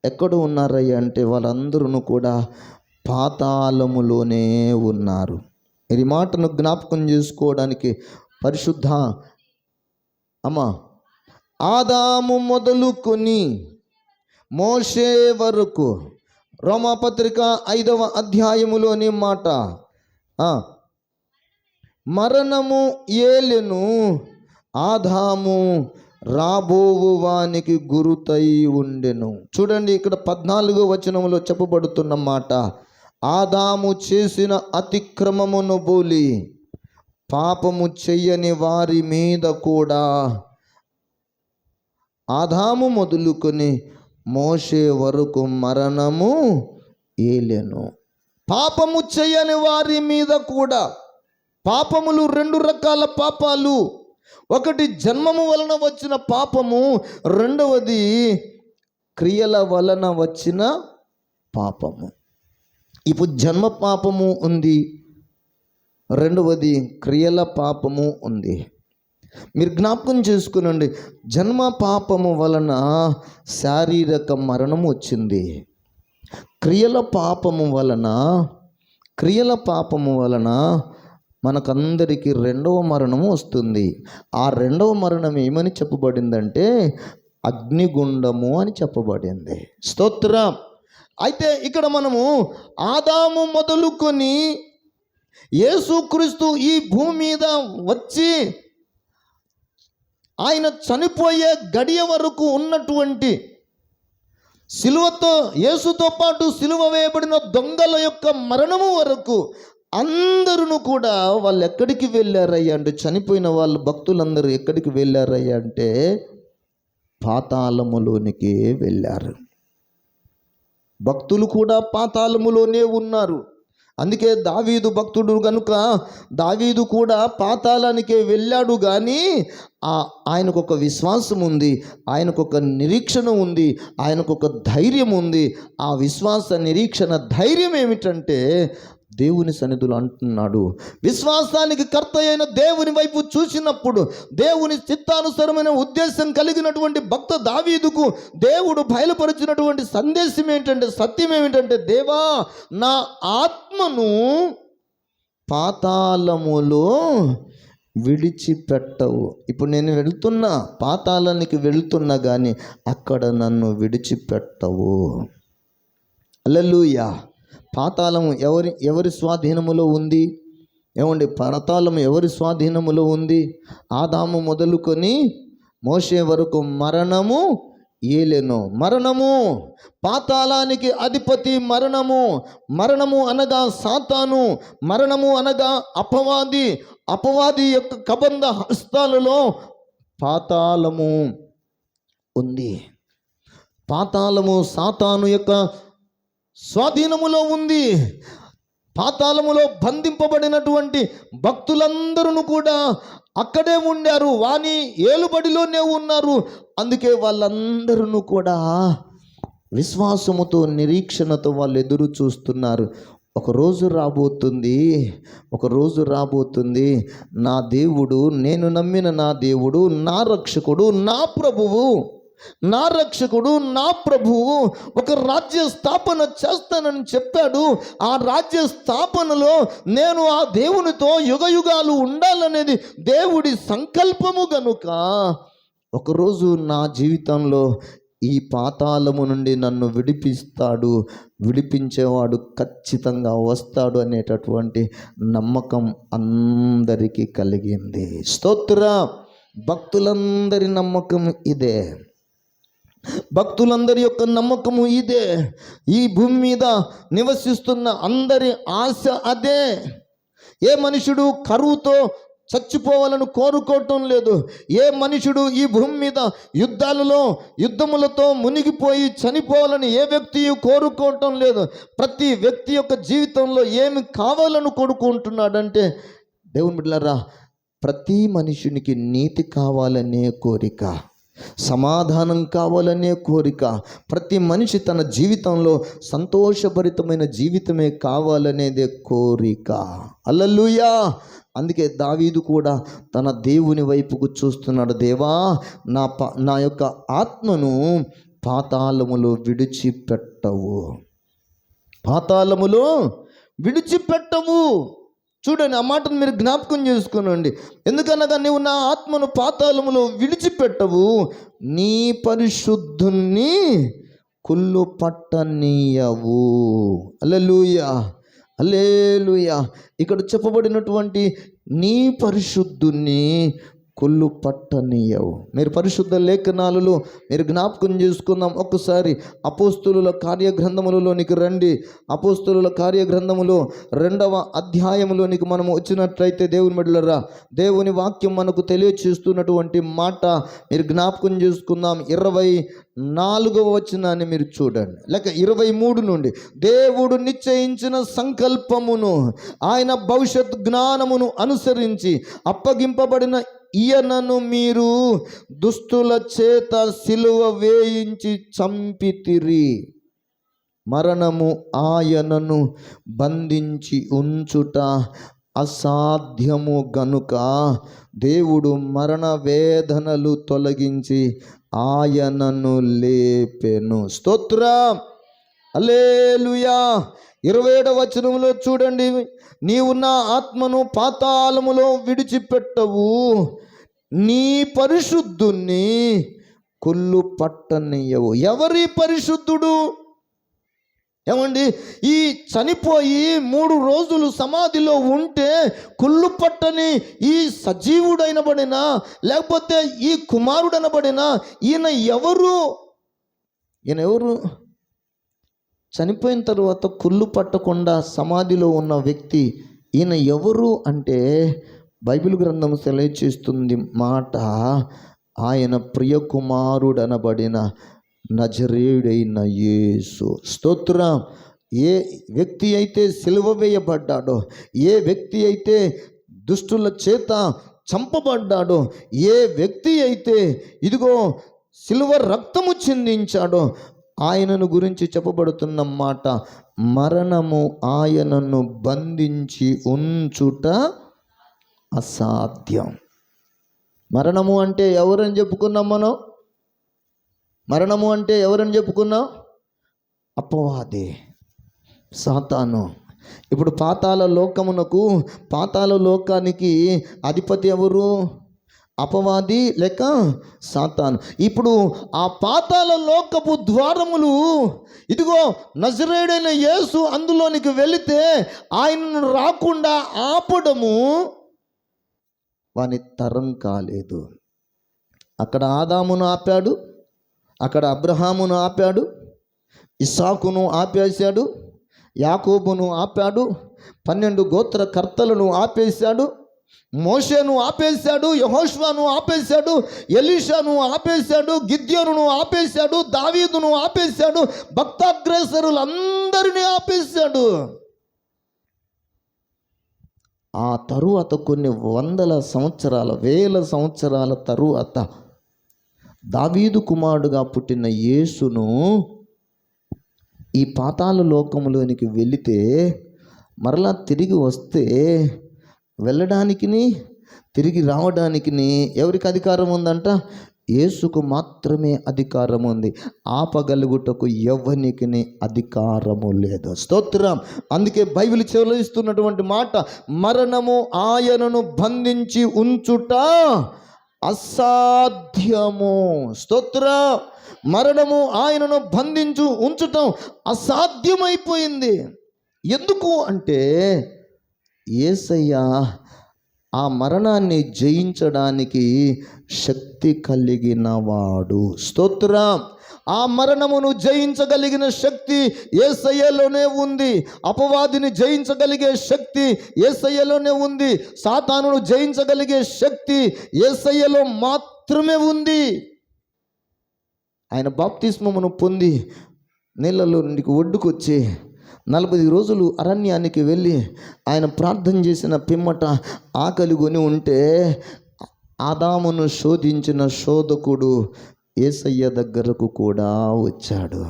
ఎక్కడ ఉన్నారయ్యా అంటే, వాళ్ళందరూ కూడా పాతాళములోనే ఉన్నారు. ఈ మాటను జ్ఞాపకం చేసుకోవడానికి పరిశుద్ధ ఆదాము మొదలుకొని మోషే వరకు, రోమాపత్రిక 5వ అధ్యాయములోని మాట, మరణము ఏలెను, ఆదాము రాబోవు వానికి గురుతై ఉండెను. చూడండి, ఇక్కడ 14వ వచనంలో చెప్పబడుతున్న మాట, ఆదాము చేసిన అతిక్రమమును బోలి పాపము చెయ్యని వారి మీద కూడా ఆదాము మొదలుకొని మోషే వరకు మరణము ఏలెను. పాపము చెయ్యని వారి మీద కూడా. పాపములు రెండు రకాల పాపాలు. ఒకటి జన్మము వలన వచ్చిన పాపము, రెండవది క్రియల వలన వచ్చిన పాపము. ఇప్పుడు జన్మ పాపము ఉంది, రెండవది క్రియల పాపము ఉంది. మీరు జ్ఞాపకం చేసుకునండి, జన్మ పాపము వలన శారీరక మరణం వచ్చింది. క్రియల పాపము వలన మనకందరికీ రెండవ మరణము వస్తుంది. ఆ రెండవ మరణం ఏమని చెప్పబడిందంటే అగ్నిగుండము అని చెప్పబడింది. స్తోత్రం. అయితే ఇక్కడ మనము ఆదాము మొదలుకొని యేసుక్రీస్తు ఈ భూమి మీద వచ్చి ఆయన చనిపోయే గడియ వరకు ఉన్నటువంటి సిలువతో, యేసుతో పాటు సిలువ వేయబడిన దొంగల యొక్క మరణము వరకు అందరూ కూడా వాళ్ళు ఎక్కడికి వెళ్ళారయ్యా అంటే, చనిపోయిన వాళ్ళు భక్తులందరూ ఎక్కడికి వెళ్ళారయ్యా అంటే పాతాళములోనికి వెళ్ళారు. భక్తులు కూడా పాతాళములోనే ఉన్నారు. అందుకే దావీదు భక్తుడు కనుక దావీదు కూడా పాతాళానికే వెళ్ళాడు. కానీ ఆయనకు ఒక విశ్వాసం ఉంది, ఆయనకు ఒక నిరీక్షణ ఉంది, ఆయనకు ఒక ధైర్యం ఉంది. ఆ విశ్వాస నిరీక్షణ ధైర్యం ఏమిటంటే దేవుని సన్నిధిలో అంటున్నాడు. విశ్వాసానికి కర్త అయిన దేవుని వైపు చూసినప్పుడు దేవుని చిత్తానుసారమైన ఉద్దేశం కలిగినటువంటి భక్త దావీదుకు దేవుడు బయలుపరిచినటువంటి సందేశం ఏంటంటే, సత్యం ఏమిటంటే, దేవా నా ఆత్మను పాతాళములో విడిచిపెట్టవు. ఇప్పుడు నేను వెళ్తున్నా, పాతాళానికి వెళ్తున్నా కానీ అక్కడ నన్ను విడిచిపెట్టవు. హల్లెలూయా. పాతాళము ఎవరి స్వాధీనములో ఉంది? ఏమండి, పాతాళము ఎవరి స్వాధీనములో ఉంది? ఆదాము మొదలుకొని మోషే వరకు మరణము ఏలెను. మరణము, పాతాళానికి అధిపతి మరణము. మరణము అనగా సాతాను, మరణము అనగా అపవాది. అపవాది యొక్క కబంధ హస్తాలలో పాతాళము ఉంది. పాతాళము సాతాను యొక్క స్వాధీనములో ఉంది. పాతాళములో బంధింపబడినటువంటి భక్తులందరూ కూడా అక్కడే ఉండారు, వాని ఏలుబడిలోనే ఉన్నారు. అందుకే వాళ్ళందరూ కూడా విశ్వాసముతో, నిరీక్షణతో వాళ్ళు ఎదురు చూస్తున్నారు. ఒకరోజు రాబోతుంది, నా దేవుడు, నేను నమ్మిన నా దేవుడు, నా రక్షకుడు, నా ప్రభువు, నా రక్షకుడు, నా ప్రభువు ఒక రాజ్య స్థాపన చేస్తానని చెప్పాడు. ఆ రాజ్య స్థాపనలో నేను ఆ దేవునితో యుగయుగాలు ఉండాలనేది దేవుడి సంకల్పము గనుక ఒకరోజు నా జీవితంలో ఈ పాతాళము నుండి నన్ను విడిపిస్తాడు, విడిపించేవాడు ఖచ్చితంగా వస్తాడు అనేటటువంటి నమ్మకం అందరికీ కలిగింది. స్తోత్రం. భక్తులందరి నమ్మకం ఇదే. భక్తులందరి యొక్క నమ్మకము ఇదే. ఈ భూమి మీద నివసిస్తున్న అందరి ఆశ అదే. ఏ మనుషుడు కరువుతో చచ్చిపోవాలని కోరుకోవటం లేదు. ఏ మనుషుడు ఈ భూమి మీద యుద్ధములతో మునిగిపోయి చనిపోవాలని ఏ వ్యక్తి కోరుకోవటం లేదు. ప్రతి వ్యక్తి యొక్క జీవితంలో ఏమి కావాలని కోరుకుంటున్నాడంటే, దేవుని బిడ్డలారా, ప్రతి మనుషునికి నీతి కావాలనే కోరిక, సమాధానం కావాలనే కోరిక, ప్రతి మనిషి తన జీవితంలో సంతోషభరితమైన జీవితమే కావాలనేదే కోరిక. హల్లెలూయా. అందుకే దావీదు కూడా తన దేవుని వైపుకు చూస్తున్నాడు. దేవా, నా యొక్క ఆత్మను పాతాళములో విడిచిపెట్టవు, పాతాళములో విడిచిపెట్టవు. చూడండి, ఆ మాటను మీరు జ్ఞాపకం చేసుకునండి. ఎందుకనగా నీవు నా ఆత్మను పాతాళములో విడిచిపెట్టవు, నీ పరిశుద్ధుణ్ణి కుళ్ళు పట్టనీయవు. హల్లెలూయా, హల్లెలూయా. ఇక్కడ చెప్పబడినటువంటి నీ పరిశుద్ధుణ్ణి కుళ్ళు పట్టనీయవు. మీరు పరిశుద్ధ లేఖనాలలో మీరు జ్ఞాపకం చేసుకుందాం. ఒక్కసారి అపోస్తులుల కార్యగ్రంథములలోనికి రండి. అపోస్తులుల కార్యగ్రంథములో 2వ అధ్యాయములోనికి మనము వచ్చినట్లయితే దేవుని బిడ్డలారా, దేవుని వాక్యం మనకు తెలియచేస్తున్నటువంటి మాట మీరు జ్ఞాపకం చేసుకుందాం. 24వ వచనాన్ని మీరు చూడండి, లేక 23 నుండి. దేవుడు నిశ్చయించిన సంకల్పమును ఆయన భవిష్యత్ జ్ఞానమును అనుసరించి అప్పగింపబడిన ఈయనను మీరు దుష్టుల చేత సిలువ వేయించి చంపితిరి. మరణము ఆయనను బంధించి ఉంచుట అసాధ్యము గనుక దేవుడు మరణ వేదనలు తొలగించి ఆయనను లేపెను. స్తోత్రం, హల్లెలూయా. 27వ వచనంలో చూడండి, నీవు నా ఆత్మను పాతాళములో విడిచిపెట్టవు, నీ పరిశుద్ధుణ్ణి కుళ్ళు పట్టనీయవు. ఎవరి పరిశుద్ధుడు? ఏమండి, ఈ చనిపోయి 3 రోజులు సమాధిలో ఉంటే కుళ్ళు పట్టని ఈ సజీవుడైనబడిన, లేకపోతే ఈ కుమారుడనబడిన ఈయన ఎవరు? చనిపోయిన తర్వాత కుళ్ళు పట్టకుండా సమాధిలో ఉన్న వ్యక్తి ఈయన ఎవరు అంటే బైబిల్ గ్రంథం తెలియచేస్తుంది మాట, ఆయన ప్రియకుమారుడనబడిన నజరేయుడైన యేసు. స్తోత్రం. ఏ వ్యక్తి అయితే సిలువ వేయబడ్డాడో, ఏ వ్యక్తి అయితే దుష్టుల చేత చంపబడ్డాడో, ఏ వ్యక్తి అయితే ఇదిగో సిలువ రక్తము చిందించాడో ఆయనను గురించి చెప్పబడుతున్న మాట, మరణము ఆయనను బంధించి ఉంచుట అసాధ్యం. మరణము అంటే ఎవరని చెప్పుకున్నాం మనం? మరణము అంటే ఎవరని చెప్పుకున్నాం? అపవాది, సాతాను. ఇప్పుడు పాతాళ లోకానికి అధిపతి ఎవరు? అపవాది లేక సాతాను. ఇప్పుడు ఆ పాతాళ లోకపు ద్వారములు ఇదిగో నజరేయుడైన యేసు అందులోనికి వెళితే ఆయనను రాకుండా ఆపడము వాని తరం కాలేదు. అక్కడ ఆదామును ఆపాడు, అక్కడ అబ్రహామును ఆపాడు, ఇస్సాకును ఆపేశాడు, యాకోబును ఆపాడు, 12 గోత్రకర్తలను ఆపేశాడు, మోషేను ఆపేశాడు, యెహోషువను ఆపేశాడు, ఎలీషాను ఆపేశాడు, గిద్యోనును ఆపేశాడు, దావీదును ఆపేశాడు, భక్తాగ్రేసరులందరినీ ఆపేశాడు. ఆ తరువాత కొన్ని వేల సంవత్సరాల తరువాత దావీదు కుమారుడుగా పుట్టిన యేసును ఈ పాతాళ లోకములోనికి వెళితే మరలా తిరిగి వస్తే వెళ్ళడానికి తిరిగి రావడానికి ఎవరికి అధికారం ఉందంట? యేసుకు మాత్రమే అధికారం ఉంది. ఆపగలుగుటకు ఎవ్వనికి అధికారము లేదు. స్తోత్రం. అందుకే బైబిల్ చెలవిస్తున్నటువంటి మాట, మరణము ఆయనను బంధించి ఉంచుట అసాధ్యము. స్తోత్రం. మరణము ఆయనను బంధించి ఉంచటం అసాధ్యమైపోయింది. ఎందుకు అంటే యేసయ్య ఆ మరణాన్ని జయించడానికి శక్తి కలిగిన వాడు. స్తోత్రం. ఆ మరణమును జయించగలిగిన శక్తి యేసయ్యలోనే ఉంది. అపవాదిని జయించగలిగే శక్తి యేసయ్యలోనే ఉంది. సాతానును జయించగలిగే శక్తి యేసయ్యలో మాత్రమే ఉంది. ఆయన బాప్తిస్మమును పొంది నీళ్ళలో నుండి ఒడ్డుకొచ్చి 40 రోజులు అరణ్యానికి వెళ్ళి ఆయన ప్రార్థన చేసిన పిమ్మట ఆకలిగొని ఉంటే ఆదామును శోధించిన శోధకుడు యేసయ్య దగ్గరకు కూడా వచ్చాడా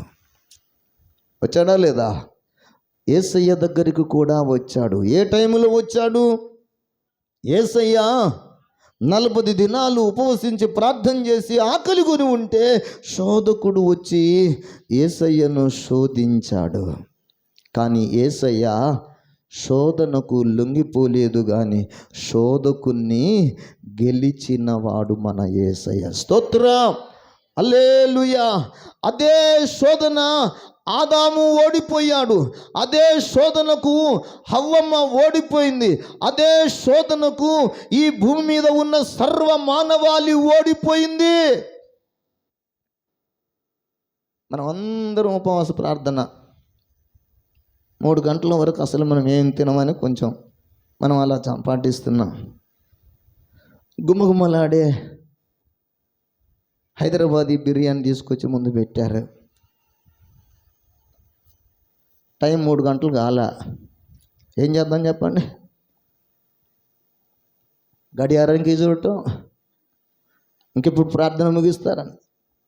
లేదా? యేసయ్య దగ్గరికి కూడా వచ్చాడు. ఏ టైంలో వచ్చాడు? యేసయ్య 40 దినాలు ఉపవసించి ప్రార్థన చేసి ఆకలిగొని ఉంటే శోధకుడు వచ్చి యేసయ్యను శోధించాడు. కానీ యేసయ్య శోధనకు లొంగిపోలేదు, కానీ శోధకుని గెలిచినవాడు మన యేసయ్య. స్తోత్రం, హల్లెలూయా. అదే శోధన ఆదాము ఓడిపోయాడు. అదే శోధనకు హవ్వమ్మ ఓడిపోయింది. అదే శోధనకు ఈ భూమి మీద ఉన్న సర్వ మానవాళి ఓడిపోయింది. మనం అందరం ఉపవాస ప్రార్థన 3 గంటల వరకు అసలు మనం ఏం తినమని కొంచెం మనం అలా పాటిస్తున్నాం. గుమ్మగుమ్మలాడే హైదరాబాదీ బిర్యానీ తీసుకొచ్చి ముందు పెట్టారు. టైం 3 గంటలు కాల. ఏం చేద్దాం చెప్పండి? గడియారానికి చూడటం, ఇంకెప్పుడు ప్రార్థన ముగిస్తారని.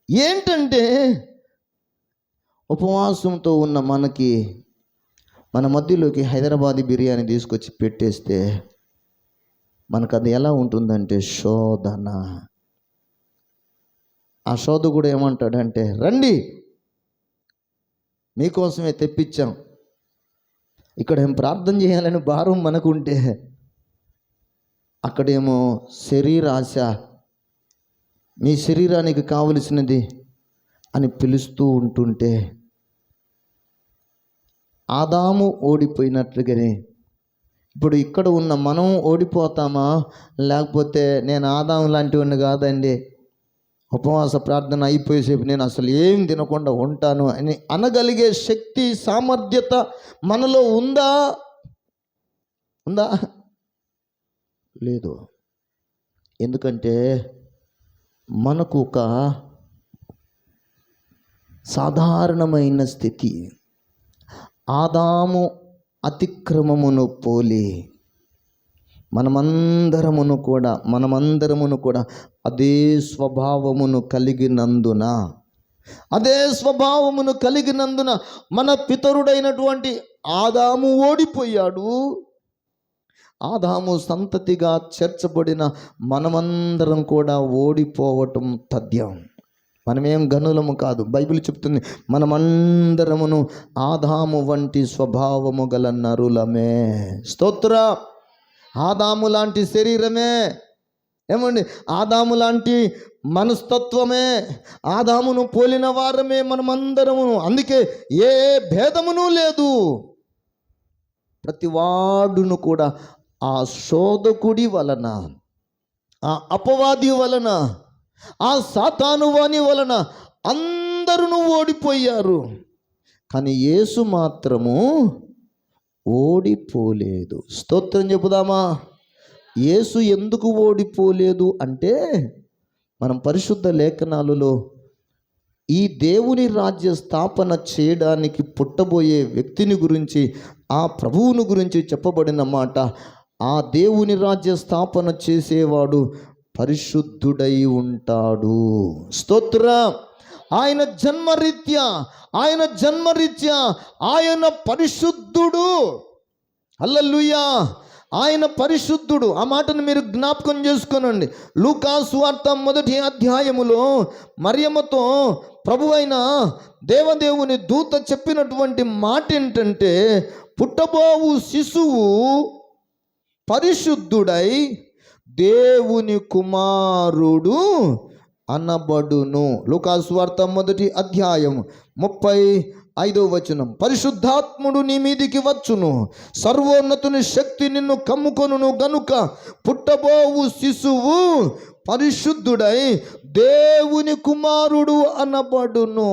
ఏంటంటే ఉపవాసంతో ఉన్న మనకి మన మధ్యలోకి హైదరాబాదీ బిర్యానీ తీసుకొచ్చి పెట్టేస్తే మనకు అది ఎలా ఉంటుందంటే శోధన. ఆ శోధకుడు ఏమంటాడంటే, రండి మీకోసమే తెప్పించాం. ఇక్కడ ఏం ప్రార్థన చేయాలని భారం మనకుంటే అక్కడేమో శరీరాశ, మీ శరీరానికి కావలసినది అని పిలుస్తూ ఉంటుంటే ఆదాము ఓడిపోయినట్లుగానే ఇప్పుడు ఇక్కడ ఉన్న మనం ఓడిపోతామా? లేకపోతే నేను ఆదాము లాంటి వాడిని కాదండి, ఉపవాస ప్రార్థన అయిపోయేసేపు నేను అసలు ఏం తినకుండా ఉంటాను అని అనగలిగే శక్తి సామర్థ్యత మనలో ఉందా? లేదు. ఎందుకంటే మనకు ఒక సాధారణమైన స్థితి, ఆదాము అతిక్రమమును పోలి మనమందరమును కూడా అదే స్వభావమును కలిగినందున మన పితరుడైనటువంటి ఆదాము ఓడిపోయాడు. ఆదాము సంతతిగా చేర్చబడిన మనమందరం కూడా ఓడిపోవటం తథ్యం. మనమేం గనులము కాదు. బైబిల్ చెప్తుంది మనమందరమును ఆదాము వంటి స్వభావము గల నరులమే. స్తోత్ర. ఆదాము లాంటి శరీరమే, ఏమండి, ఆదాము లాంటి మనస్తత్వమే, ఆదామును పోలిన వారమే మనమందరమును. అందుకే ఏ భేదమును లేదు. ప్రతివాడును కూడా ఆ శోధకుడి వలన, ఆ అపవాది వలన, ఆ సాతాను వాని వలన అందరూ ఓడిపోయారు. కానీ యేసు మాత్రము ఓడిపోలేదు. స్తోత్రం చెబుదామా? యేసు ఎందుకు ఓడిపోలేదు అంటే, మనం పరిశుద్ధ లేఖనాలలో ఈ దేవుని రాజ్య స్థాపన చేయడానికి పుట్టబోయే వ్యక్తిని గురించి, ఆ ప్రభువుని గురించి చెప్పబడిన మాట, ఆ దేవుని రాజ్య స్థాపన చేసేవాడు పరిశుద్ధుడై ఉంటాడు. స్తోత్రం. ఆయన జన్మరీత్యా ఆయన పరిశుద్ధుడు. హల్లెలూయా. ఆయన పరిశుద్ధుడు. ఆ మాటను మీరు జ్ఞాపకం చేసుకోనండి. లూకా సువార్త 1వ అధ్యాయములో మరియమ్మతో ప్రభువైన దేవదేవుని దూత చెప్పినటువంటి మాట ఏంటంటే, పుట్టబోవు శిశువు పరిశుద్ధుడై దేవుని కుమారుడు అనబడును. లూకా సువార్త 1వ అధ్యాయం 35వ వచనం. పరిశుద్ధాత్ముడు నీ మీదికి వచ్చును, సర్వోన్నతుని శక్తి నిన్ను కమ్ముకొనును గనుక పుట్టబోవు శిశువు పరిశుద్ధుడై దేవుని కుమారుడు అనబడును.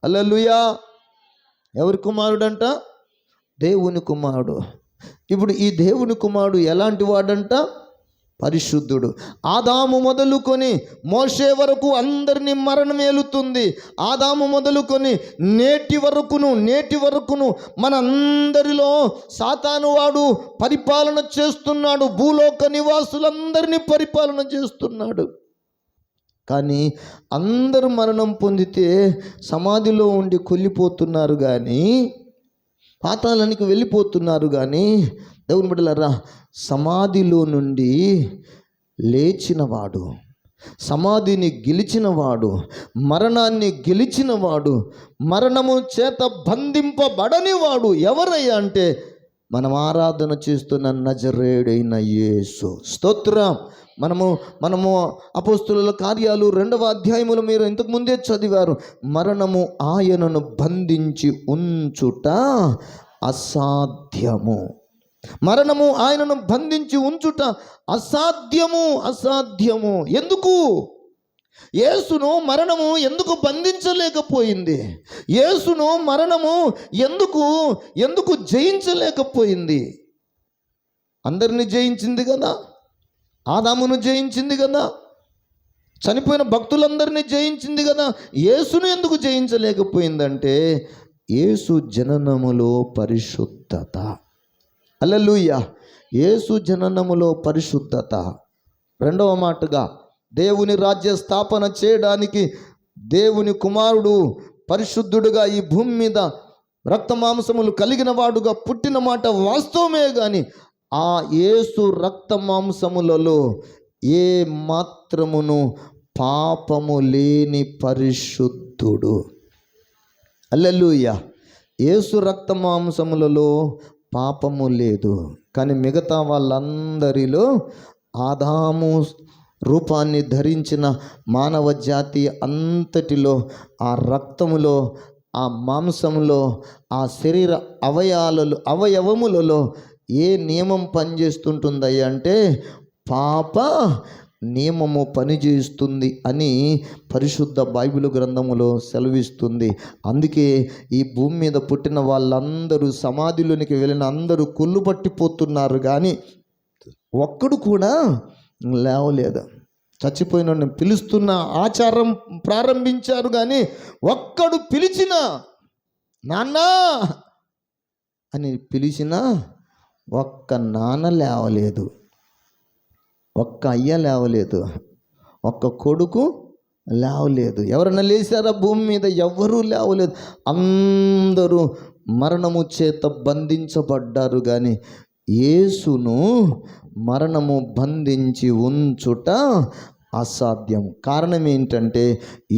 హల్లెలూయా. ఎవరి కుమారుడంట? దేవుని కుమారుడు. ఇప్పుడు ఈ దేవుని కుమారుడు ఎలాంటి వాడంట? పరిశుద్ధుడు. ఆదాము మొదలుకొని మోషే వరకు అందరినీ మరణం ఏలుతుంది. ఆదాము మొదలుకొని నేటి వరకును మనందరిలో సాతాను వాడు పరిపాలన చేస్తున్నాడు. భూలోక నివాసులందరినీ పరిపాలన చేస్తున్నాడు. కానీ అందరూ మరణం పొందితే సమాధిలో ఉండి కొల్లిపోతున్నారు, కానీ పాతాళానికి వెళ్ళిపోతున్నారు. కానీ దేవుని బిడ్డలారా, సమాధిలో నుండి లేచినవాడు, సమాధిని గెలిచినవాడు, మరణాన్ని గెలిచినవాడు, మరణము చేత బంధింపబడనివాడు ఎవరయ్యా అంటే మనం ఆరాధన చేస్తున్న నజరేయుడైన యేసు. స్తోత్రం. మనము అపోస్తుల కార్యాలు 2వ అధ్యాయములో మీరు ఇంతకు ముందే చదివారు. మరణము ఆయనను బంధించి ఉంచుట అసాధ్యము. మరణము ఆయనను బంధించి ఉంచుట అసాధ్యము. ఎందుకు? యేసును మరణము ఎందుకు బంధించలేకపోయింది? యేసును మరణము ఎందుకు జయించలేకపోయింది? అందరిని జయించింది కదా, ఆదామును జయించింది కదా, చనిపోయిన భక్తులందరినీ జయించింది కదా. యేసును ఎందుకు జయించలేకపోయిందంటే యేసు జననములో పరిశుద్ధత. హల్లెలూయా. యేసు జననములో పరిశుద్ధత. రెండవ మాటగా, దేవుని రాజ్య స్థాపన చేయడానికి దేవుని కుమారుడు పరిశుద్ధుడుగా ఈ భూమి మీద రక్త మాంసములు కలిగిన వాడుగా పుట్టిన మాట వాస్తవమే. కానీ ఆ యేసు రక్త మాంసములలో ఏ మాత్రమును పాపము లేని పరిశుద్ధుడు. హల్లెలూయా. యేసు రక్త మాంసములలో పాపము లేదు. కానీ మిగతా వాళ్ళందరిలో ఆదాము రూపాన్ని ధరించిన మానవ జాతి అంతటిలో ఆ రక్తములో, ఆ మాంసములో, ఆ శరీర అవయవములలో ఏ నియమం పనిచేస్తుంటుంది అంటే పాప నియమము పనిచేస్తుంది అని పరిశుద్ధ బైబిల్ గ్రంథములో సెలవిస్తుంది. అందుకే ఈ భూమి మీద పుట్టిన వాళ్ళందరూ సమాధిలోనికి వెళ్ళిన అందరూ కుళ్ళు పట్టిపోతున్నారు, కానీ ఒక్కడు కూడా లేవలేదు. చచ్చిపోయిన పిలుస్తున్న ఆచారం ప్రారంభించారు, కానీ ఒక్కడు పిలిచిన నాన్నా అని పిలిచినా ఒక్క నాన్న లేవలేదు, ఒక్క అయ్య లేవలేదు, ఒక్క కొడుకు లేవలేదు. ఎవరన్నా లేచారా భూమి మీద? ఎవ్వరూ లేవలేదు. అందరూ మరణము చేత బంధించబడ్డారు. కానీ యేసును మరణము బంధించి ఉంచుట అసాధ్యం. కారణం ఏంటంటే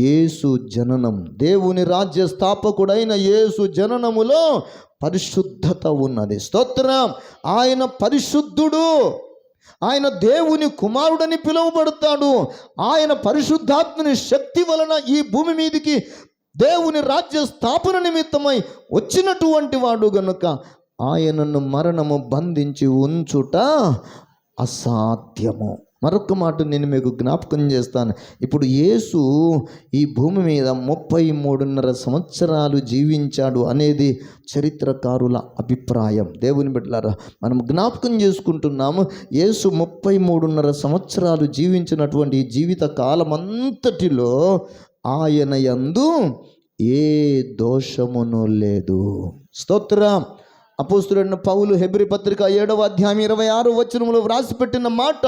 యేసు జననం, దేవుని రాజ్య స్థాపకుడైన యేసు జననములో పరిశుద్ధత ఉన్నది. స్తోత్రం. ఆయన పరిశుద్ధుడు, ఆయన దేవుని కుమారుడని పిలువబడతాడు. ఆయన పరిశుద్ధాత్మని శక్తి వలన ఈ భూమి మీదికి దేవుని రాజ్య స్థాపన నిమిత్తమై వచ్చినటువంటి వాడు గనుక ఆయనను మరణము బంధించి ఉంచుట అసాధ్యము. మరొక మాట నేను మీకు జ్ఞాపకం చేస్తాను. ఇప్పుడు యేసు ఈ భూమి మీద 33.5 సంవత్సరాలు జీవించాడు అనేది చరిత్రకారుల అభిప్రాయం. దేవుని బిడ్డలారా, మనం జ్ఞాపకం చేసుకుంటున్నాము. యేసు 33.5 సంవత్సరాలు జీవించినటువంటి జీవిత కాలం అంతటిలో ఆయన యందు ఏ దోషమును లేదు. స్తోత్రం. అపోస్తులైన పౌలు హెబ్రీ పత్రిక 7వ అధ్యాయం 26వ వచనములో వ్రాసిపెట్టిన మాట,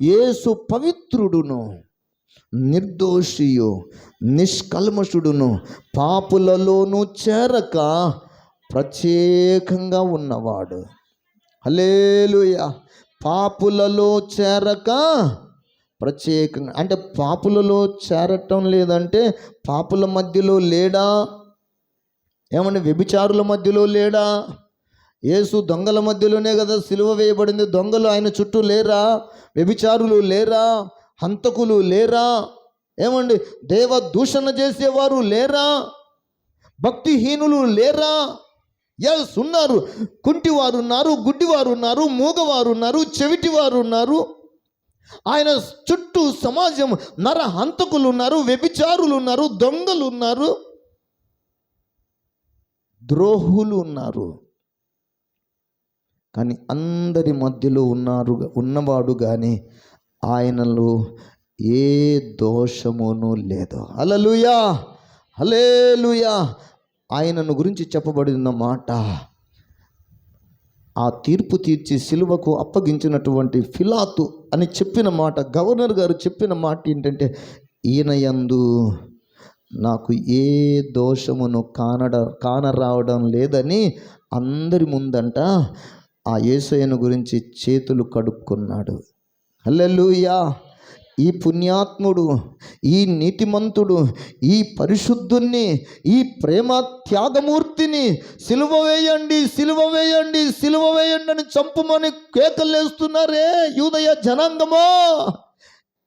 యేసు పవిత్రుడును, నిర్దోషియు, నిష్కల్మషుడును, పాపులలోనూ చేరక ప్రత్యేకంగా ఉన్నవాడు. హల్లెలూయా. పాపులలో చేరక ప్రత్యేకంగా అంటే పాపులలో చేరటం లేదంటే పాపుల మధ్యలో లేడా? ఏమంటే వ్యభిచారుల మధ్యలో లేడా? యేసు దొంగల మధ్యలోనే కదా సిలువ వేయబడింది. దొంగలు ఆయన చుట్టూ లేరా? వ్యభిచారులు లేరా? హంతకులు లేరా? ఏమండి దేవ దూషణ చేసేవారు లేరా? భక్తిహీనులు లేరా? ఎస్ ఉన్నారు. కుంటివారు ఉన్నారు, గుడ్డివారు ఉన్నారు, మూగవారు ఉన్నారు, చెవిటివారు ఉన్నారు. ఆయన చుట్టూ సమాజం నర హంతకులు ఉన్నారు, వ్యభిచారులు ఉన్నారు, దొంగలు ఉన్నారు, ద్రోహులు ఉన్నారు. కానీ అందరి మధ్యలో ఉన్నవాడు కానీ ఆయనలో ఏ దోషమును లేదు. హల్లెలూయా, హల్లెలూయా. ఆయనను గురించి చెప్పబడిన మాట, ఆ తీర్పు తీర్చి సిలువకు అప్పగించినటువంటి పిలాతు అని చెప్పిన మాట, గవర్నర్ గారు చెప్పిన మాట ఏంటంటే, ఈయన యందు నాకు ఏ దోషమును కానరావడం లేదని అందరి ముందంట ఆ యేసయ్యను గురించి చేతులు కడుక్కున్నాడు. హల్లెలూయా. ఈ పుణ్యాత్ముడు, ఈ నీతిమంతుడు, ఈ పరిశుద్ధుణ్ణి, ఈ ప్రేమ త్యాగమూర్తిని సిలువ వేయండి, సిలువ వేయండి, సిలువ వేయండి అని చంపుమని కేకలేస్తున్నారే యూదయ జనాంగమో.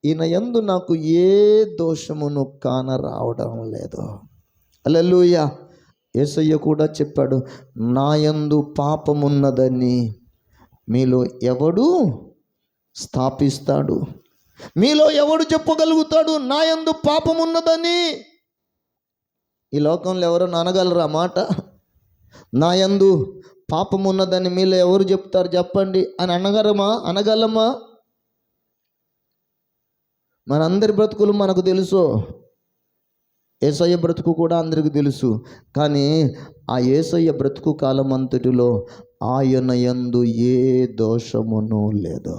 ఈయన యందు నాకు ఏ దోషమును కాన రావడం లేదు. హల్లెలూయా. యేసయ్య కూడా చెప్పాడు, నా యందు పాపమున్నదని మీలో ఎవడు స్థాపిస్తాడు? మీలో ఎవడు చెప్పగలుగుతాడు నా యందు పాపమున్నదని? ఈ లోకంలో ఎవరు అనగలరా మాట? నా యందు పాపమున్నదని మీలో ఎవరు చెప్తారు చెప్పండి అని అనగలమా? మనందరి బ్రతుకులు మనకు తెలుసు, యేసయ్య బ్రతుకు కూడా అందరికీ తెలుసు. కానీ ఆ యేసయ్య బ్రతుకు కాలం అంతటిలో ఆయన యందు ఏ దోషమును లేదు.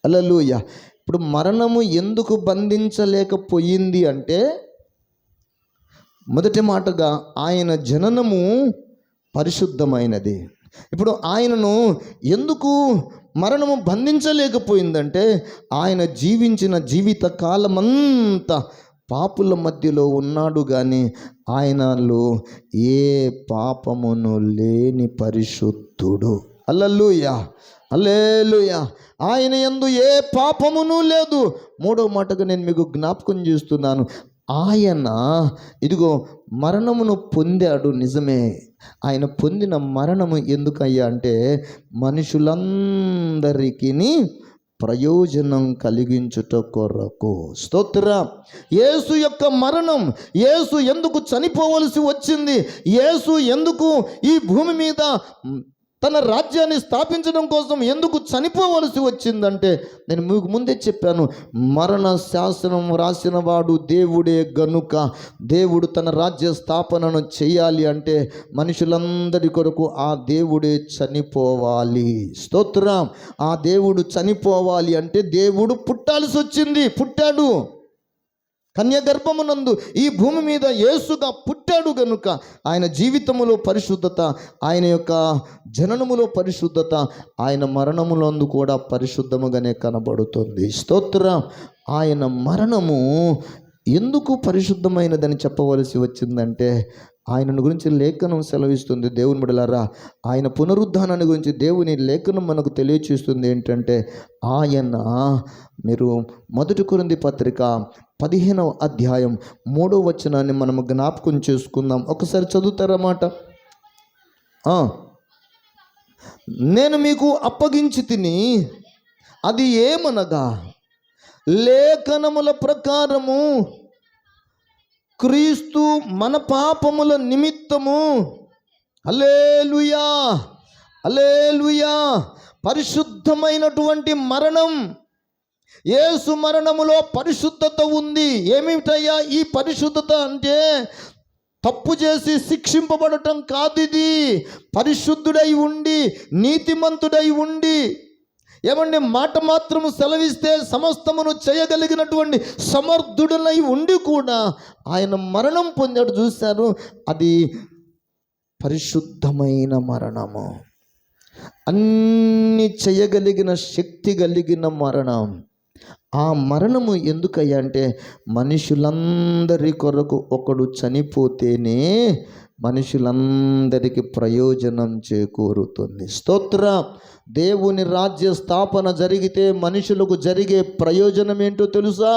హల్లెలూయా. ఇప్పుడు మరణము ఎందుకు బంధించలేకపోయింది అంటే, మొదటి మాటగా ఆయన జననము పరిశుద్ధమైనది. ఇప్పుడు ఆయనను ఎందుకు మరణము బంధించలేకపోయిందంటే, ఆయన జీవించిన జీవిత కాలమంతా పాపుల మధ్యలో ఉన్నాడు, కానీ ఆయనలో ఏ పాపమును లేని పరిశుద్ధుడు. హల్లెలూయా, హల్లెలూయా. ఆయన యందు ఏ పాపమును లేదు. మూడవ మాటగా నేను మీకు జ్ఞాపకం చేస్తున్నాను, ఆయన ఇదిగో మరణమును పొందాడు. నిజమే, ఆయన పొందిన మరణము ఎందుకయ్యా అంటే మనుషులందరికీ ప్రయోజనం కలిగించుట కొరకు. స్తోత్రం. యేసు యొక్క మరణం, యేసు ఎందుకు చనిపోవలసి వచ్చింది, యేసు ఎందుకు ఈ భూమి మీద తన రాజ్యాన్ని స్థాపించడం కోసం ఎందుకు చనిపోవలసి వచ్చిందంటే, నేను మీకు ముందే చెప్పాను, మరణ శాసనం రాసిన వాడు దేవుడే గనుక దేవుడు తన రాజ్య స్థాపనను చేయాలి అంటే మనుషులందరి కొరకు ఆ దేవుడే చనిపోవాలి. స్తోత్రం. ఆ దేవుడు చనిపోవాలి అంటే దేవుడు పుట్టాల్సి వచ్చింది. పుట్టాడు, కన్యగర్భమునందు ఈ భూమి మీద యేసుగా పుట్టాడు గనుక ఆయన జీవితములో పరిశుద్ధత, ఆయన యొక్క జననములో పరిశుద్ధత, ఆయన మరణములందు కూడా పరిశుద్ధముగానే కనబడుతుంది. స్తోత్రం. ఆయన మరణము ఎందుకు పరిశుద్ధమైనదని చెప్పవలసి వచ్చిందంటే, ఆయనను గురించి లేఖనం సెలవిస్తుంది. దేవుని బిడ్డలారా, ఆయన పునరుద్ధానాన్ని గురించి దేవుని లేఖనం మనకు తెలియచేస్తుంది ఏంటంటే, ఆయన, మీరు 1 కొరింథీ పత్రిక 15వ అధ్యాయం 3వ వచనాన్ని మనము జ్ఞాపకం చేసుకుందాం. ఒకసారి చదువుతారన్నమాట. నేను మీకు అప్పగించి తిని, అది ఏమనగా లేఖనముల ప్రకారము క్రీస్తు మన పాపముల నిమిత్తము, హల్లెలూయా, హల్లెలూయా, పరిశుద్ధమైనటువంటి మరణం. యేసు మరణములో పరిశుద్ధత ఉంది. ఏమిటయ్యా ఈ పరిశుద్ధత అంటే, తప్పు చేసి శిక్షింపబడటం కాదు. ఇది పరిశుద్ధుడై ఉండి, నీతిమంతుడై ఉండి, ఏమండి మాట మాత్రము సెలవిస్తే సమస్తమును చేయగలిగినటువంటి సమర్థుడనై ఉండి కూడా ఆయన మరణం పొందాడు. చూశారు, అది పరిశుద్ధమైన మరణము, అన్ని చేయగలిగిన శక్తి కలిగిన మరణం. ఆ మరణము ఎందుకయ్యా అంటే, మనుషులందరి కొరకు ఒకడు చనిపోతేనే మనుషులందరికీ ప్రయోజనం చేకూరుతుంది. స్తోత్రం. దేవుని రాజ్య స్థాపన జరిగితే మనుషులకు జరిగే ప్రయోజనం ఏంటో తెలుసా?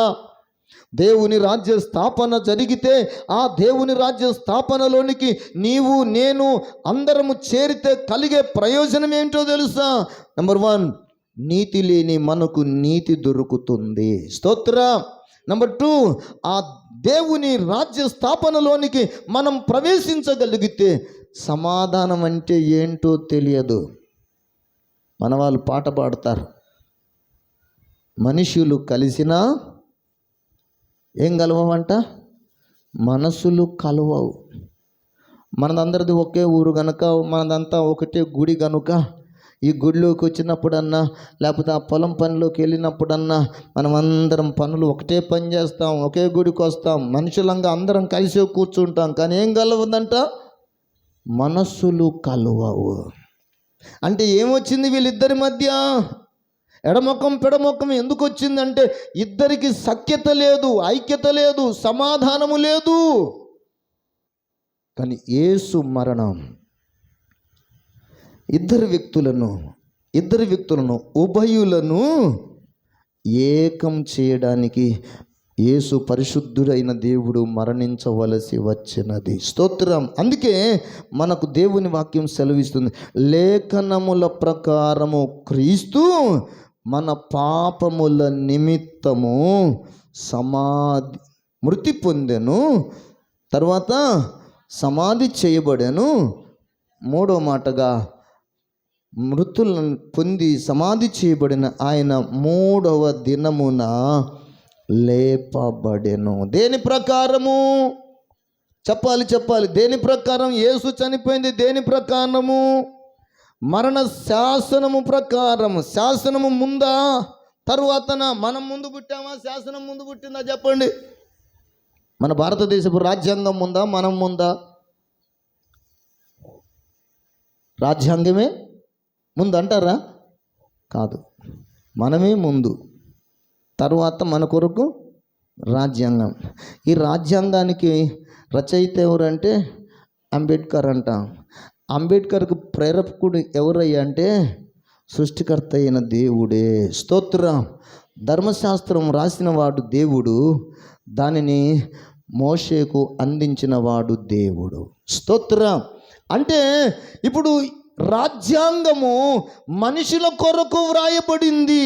దేవుని రాజ్య స్థాపన జరిగితే ఆ దేవుని రాజ్య స్థాపనలోనికి నీవు నేను అందరము చేరితే కలిగే ప్రయోజనం ఏంటో తెలుసా? నెంబర్ 1, నీతి లేని మనకు నీతి దొరుకుతుంది. స్తోత్రం. నెంబర్ 2, ఆ దేవుని రాజ్య స్థాపనలోనికి మనం ప్రవేశించగలిగితే సమాధానం అంటే ఏంటో తెలియదు. మన వాళ్ళు పాట పాడతారు, మనుషులు కలిసినా ఏం కలవమంట, మనసులు కలవవు. మనదందరిది ఒకే ఊరు కనుక, మనదంతా ఒకటే గుడి కనుక, ఈ గుడిలోకి వచ్చినప్పుడన్నా లేకపోతే ఆ పొలం పనిలోకి వెళ్ళినప్పుడన్నా మనం అందరం పనులు ఒకటే పని చేస్తాం, ఒకే గుడికి వస్తాం, మనుషులంగా అందరం కలిసి కూర్చుంటాం. కానీ ఏం కలవదంట, మనస్సులు కలవవు. అంటే ఏమొచ్చింది వీళ్ళిద్దరి మధ్య? ఎడముఖం పెడముఖం ఎందుకు వచ్చిందంటే ఇద్దరికి సఖ్యత లేదు, ఐక్యత లేదు, సమాధానము లేదు. కానీ యేసు మరణం ఇద్దరు వ్యక్తులను ఉభయులను ఏకం చేయడానికి యేసు పరిశుద్ధుడైన దేవుడు మరణించవలసి వచ్చినది. స్తోత్రం. అందుకే మనకు దేవుని వాక్యం సెలవిస్తుంది, లేఖనముల ప్రకారము క్రీస్తు మన పాపముల నిమిత్తము మృతి పొందెను, తర్వాత సమాధి చేయబడెను, మూడో మాటగా మృతులను పొంది సమాధి చేయబడిన ఆయన మూడవ దినమున లేపబడెను. దేని ప్రకారము? చెప్పాలి. దేని ప్రకారం యేసు చనిపోయింది? దేని ప్రకారము? మరణ శాసనము ప్రకారం. శాసనము ముందా తరువాతన? మనం ముందు పుట్టామా, శాసనం ముందు పుట్టిందా? చెప్పండి. మన భారతదేశపు రాజ్యాంగం ముందా, మనం ముందా? రాజ్యాంగమే ముందు అంటారా? కాదు, మనమే ముందు, తర్వాత మన కొరకు రాజ్యాంగం. ఈ రాజ్యాంగానికి రచయిత ఎవరంటే అంబేద్కర్ అంట. అంబేద్కర్కు ప్రేరకుడు ఎవరయ్యా అంటే సృష్టికర్త అయిన దేవుడే. స్తోత్రం. ధర్మశాస్త్రం రాసిన వాడు దేవుడు, దానిని మోషేకు అందించిన వాడు దేవుడు. స్తోత్రం. అంటే ఇప్పుడు రాజ్యాంగము మనుషుల కొరకు వ్రాయబడింది,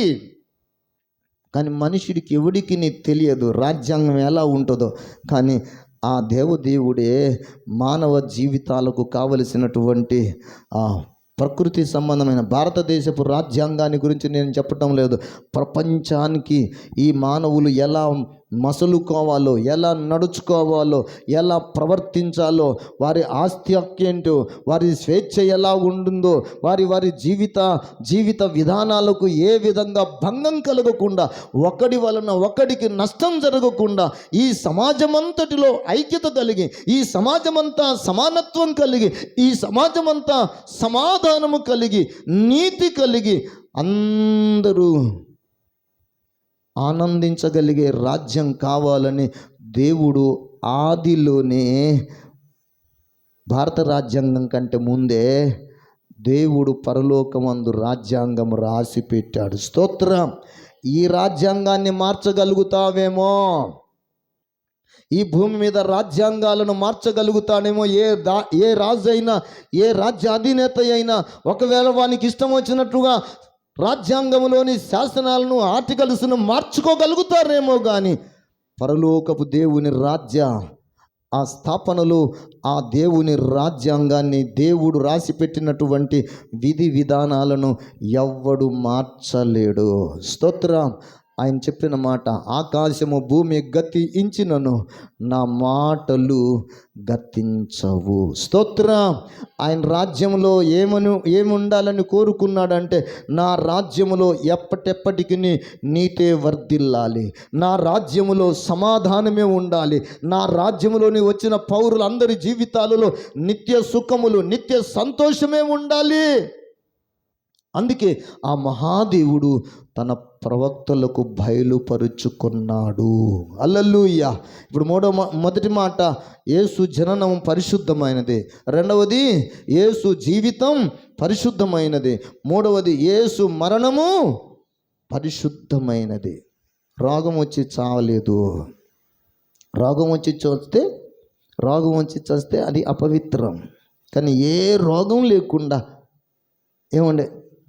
కానీ మనుషుడికి ఎవడికి తెలియదు రాజ్యాంగం ఎలా ఉంటుందో. కానీ ఆ దేవుడే మానవ జీవితాలకు కావలసినటువంటి ప్రకృతి సంబంధమైన భారతదేశపు రాజ్యాంగాన్ని గురించి నేను చెప్పటం లేదు. ప్రపంచానికి ఈ మానవులు ఎలా మసలుకోవాలో, ఎలా నడుచుకోవాలో, ఎలా ప్రవర్తించాలో, వారి ఆస్తి హక్కేంటో, వారి స్వేచ్ఛ ఎలా ఉంటుందో, వారి జీవిత విధానాలకు ఏ విధంగా భంగం కలగకుండా, ఒకడి వలన ఒకడికి నష్టం జరగకుండా ఈ సమాజమంతటిలో ఐక్యత కలిగి, ఈ సమాజమంతా సమానత్వం కలిగి, ఈ సమాజమంతా సమాధానము కలిగి, నీతి కలిగి అందరూ ఆనందించగలిగే రాజ్యం కావాలని దేవుడు ఆదిలోనే, భారత రాజ్యాంగం కంటే ముందే దేవుడు పరలోకమందు రాజ్యాంగం రాసి పెట్టాడు. స్తోత్రం. ఈ రాజ్యాంగాన్ని మార్చగలుగుతావేమో, ఈ భూమి మీద రాజ్యాంగాలను మార్చగలుగుతానేమో. ఏ రాజు అయినా, ఏ రాజ్య అధినేత అయినా ఒకవేళ వానికి ఇష్టం వచ్చినట్టుగా రాజ్యాంగంలోని శాసనాలను, ఆర్టికల్స్ను మార్చుకోగలుగుతారేమో, కానీ పరలోకపు దేవుని ఆ స్థాపనలో ఆ దేవుని రాజ్యాంగాన్ని, దేవుడు రాసిపెట్టినటువంటి విధి విధానాలను ఎవ్వడు మార్చలేడు. స్తోత్రం. ఆయన చెప్పిన మాట, ఆకాశము భూమి గతించినను నా మాటలు గతించవు. స్తోత్రం. ఆయన రాజ్యంలో ఏమి ఉండాలని కోరుకున్నాడంటే, నా రాజ్యములో ఎప్పటెప్పటికి నీతే వర్ధిల్లాలి, నా రాజ్యములో సమాధానమే ఉండాలి, నా రాజ్యములోని వచ్చిన పౌరులందరి జీవితాలలో నిత్య సుఖములు, నిత్య సంతోషమే ఉండాలి. అందుకే ఆ మహాదేవుడు తన ప్రవక్తలకు బయలుపరుచుకున్నాడు. హల్లెలూయా. ఇప్పుడు మొదటి మాట, యేసు జననం పరిశుద్ధమైనది. రెండవది, యేసు జీవితం పరిశుద్ధమైనది. మూడవది, యేసు మరణము పరిశుద్ధమైనది. రోగం వచ్చి చావలేదు. రోగం వచ్చి చస్తే అది అపవిత్రం. కానీ ఏ రోగం లేకుండా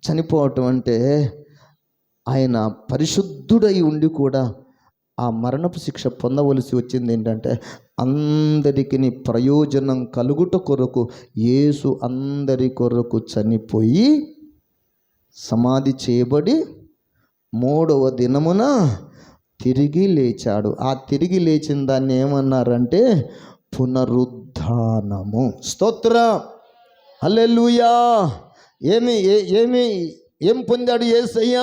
చనిపోవటం అంటే, ఆయన పరిశుద్ధుడై ఉండి కూడా ఆ మరణపు శిక్ష పొందవలసి వచ్చింది. ఏంటంటే, అందరికీ ప్రయోజనం కలుగుట కొరకు యేసు అందరి కొరకు చనిపోయి సమాధి చేయబడి మూడవ దినమున తిరిగి లేచాడు. ఆ తిరిగి లేచిన దాన్ని ఏమన్నారంటే పునరుద్ధానము. స్తోత్రం. హల్లెలూయా. ఏం పొందాడు యేసయ్య?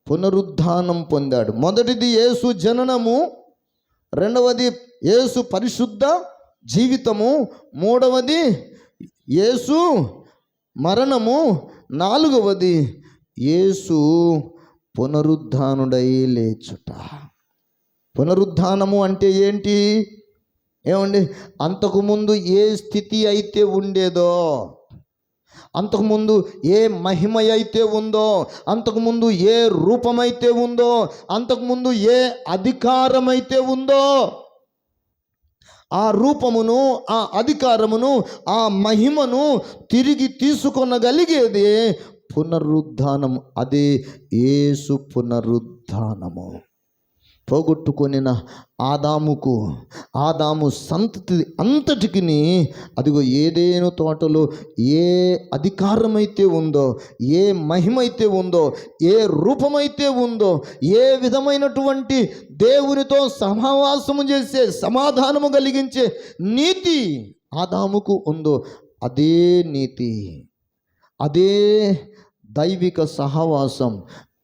పునరుద్ధానం పొందాడు. మొదటిది యేసు జననము, రెండవది యేసు పరిశుద్ధ జీవితము, మూడవది యేసు మరణము, నాలుగవది యేసు పునరుద్ధానుడై లేచుట. పునరుద్ధానము అంటే ఏంటి? ఏమండి, అంతకుముందు ఏ స్థితి అయితే ఉండేదో, అంతకుముందు ఏ మహిమ అయితే ఉందో, అంతకుముందు ఏ రూపమైతే ఉందో, అంతకుముందు ఏ అధికారమైతే ఉందో, ఆ రూపమును, ఆ అధికారమును, ఆ మహిమను తిరిగి తీసుకొనగలిగేది పునరుద్ధానం. అదే యేసు పునరుద్ధానము. పోగొట్టుకొనిన ఆదాము సంతతి అంతటికి అదిగో ఏదేను తోటలో ఏ అధికారమైతే ఉందో, ఏ మహిమైతే ఉందో, ఏ రూపమైతే ఉందో, ఏ విధమైనటువంటి దేవునితో సహవాసము చేసే, సమాధానము కలిగించే నీతి ఆదాముకు ఉందో, అదే నీతి, అదే దైవిక సహవాసం,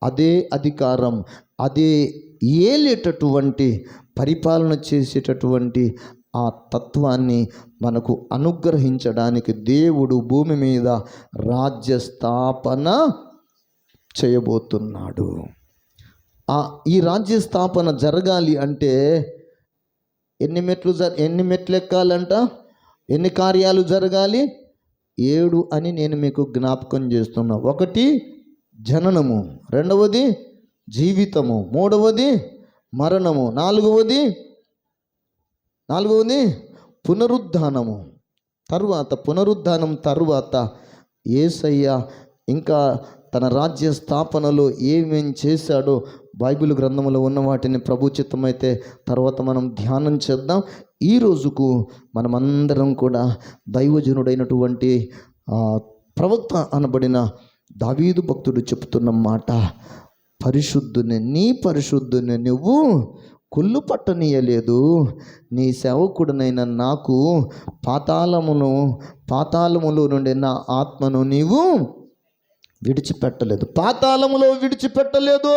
అదే అధికారం, అదే ఏలేటటువంటి, పరిపాలన చేసేటటువంటి ఆ తత్వాన్ని మనకు అనుగ్రహించడానికి దేవుడు భూమి మీద రాజ్య స్థాపన చేయబోతున్నాడు. ఈ రాజ్య స్థాపన జరగాలి అంటే ఎన్ని మెట్లు ఎక్కాలంట? ఎన్ని కార్యాలు జరగాలి? 7 అని నేను మీకు జ్ఞాపకం చేస్తున్నా. 1 జననము, 2వది జీవితము, 3వది మరణము, 4వది పునరుద్ధానము. పునరుద్ధానం తరువాత యేసయ్య ఇంకా తన రాజ్య స్థాపనలో ఏమేం చేశాడో బైబిల్ గ్రంథంలో ఉన్న వాటిని ప్రభు చిత్తమైతే తర్వాత మనం ధ్యానం చేద్దాం. ఈ రోజుకు మనమందరం కూడా దైవజనుడైనటువంటి ప్రవక్త అనబడిన దావీదు భక్తుడు చెప్తున్న మాట, నీ పరిశుద్ధుని నువ్వు కుళ్ళు పట్టనీయలేదు, నీ సేవకుడనైన నాకు పాతాళములో నుండి నా ఆత్మను నీవు పాతాళములో విడిచిపెట్టలేదు.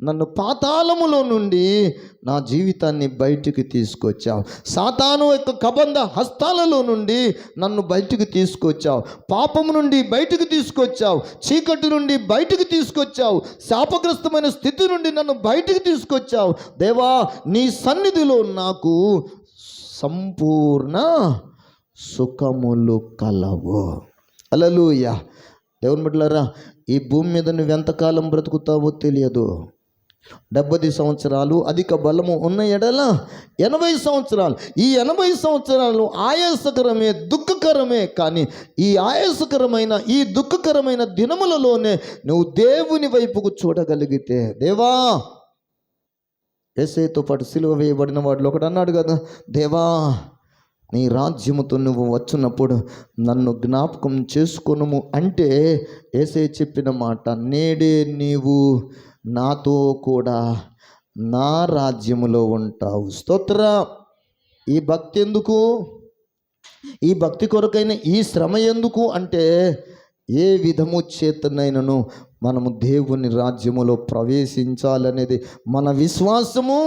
నన్ను పాతాళములో నుండి నా జీవితాన్ని బయటికి తీసుకొచ్చావు. సాతాను యొక్క కబంధ హస్తాలలో నుండి నన్ను బయటికి తీసుకొచ్చావు. పాపము నుండి బయటికి తీసుకొచ్చావు. చీకటి నుండి బయటికి తీసుకొచ్చావు. శాపగ్రస్తమైన స్థితి నుండి నన్ను బయటికి తీసుకొచ్చావు. దేవా, నీ సన్నిధిలో నాకు సంపూర్ణ సుఖములు కలవు. హల్లెలూయా. దేవుని బిడ్డలారా, ఈ భూమి మీద నువ్వు ఎంతకాలం బ్రతుకుతావో తెలియదు. 70 సంవత్సరాలు అధిక బలము ఉన్న ఎడల 80 సంవత్సరాలు. ఈ 80 సంవత్సరాలు ఆయాసకరమే, దుఃఖకరమే. కానీ ఈ ఆయాసకరమైన, ఈ దుఃఖకరమైన దినములలోనే నువ్వు దేవుని వైపుకు చూడగలిగితే, దేవా, యేసయ్యతో పాటు సిలువ వేయబడిన వాడిలో ఒకడు అన్నాడు కదా, దేవా, నీ రాజ్యముతో నువ్వు వచ్చినప్పుడు నన్ను జ్ఞాపకం చేసుకొనుము అంటే యేసయ్య చెప్పిన మాట, నేడే నీవు నాతో కూడా నా రాజ్యములో ఉంటావు. స్తోత్ర. ఈ భక్తి ఎందుకు? ఈ భక్తి కొరకైన ఈ శ్రమ ఎందుకు అంటే, ఏ విధము చేతనైనను మనము దేవుని రాజ్యములో ప్రవేశించాలనేది మన విశ్వాసము,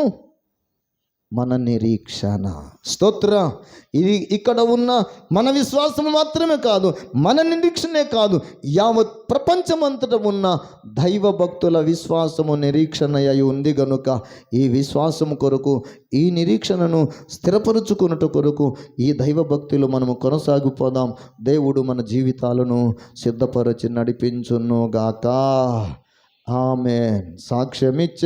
మన నిరీక్షణ. స్తోత్ర. ఇది ఇక్కడ ఉన్న మన విశ్వాసము మాత్రమే కాదు, మన నిరీక్షణే కాదు, యావత్ ప్రపంచమంతటా ఉన్న దైవ భక్తుల విశ్వాసము నిరీక్షణ అయి ఉంది గనుక ఈ విశ్వాసము కొరకు, ఈ నిరీక్షణను స్థిరపరుచుకున్నట కొరకు ఈ దైవ భక్తులు మనము కొనసాగిపోదాం. దేవుడు మన జీవితాలను సిద్ధపరచి నడిపించును గాక. ఆమేన్. సాక్ష్యమిచ్చే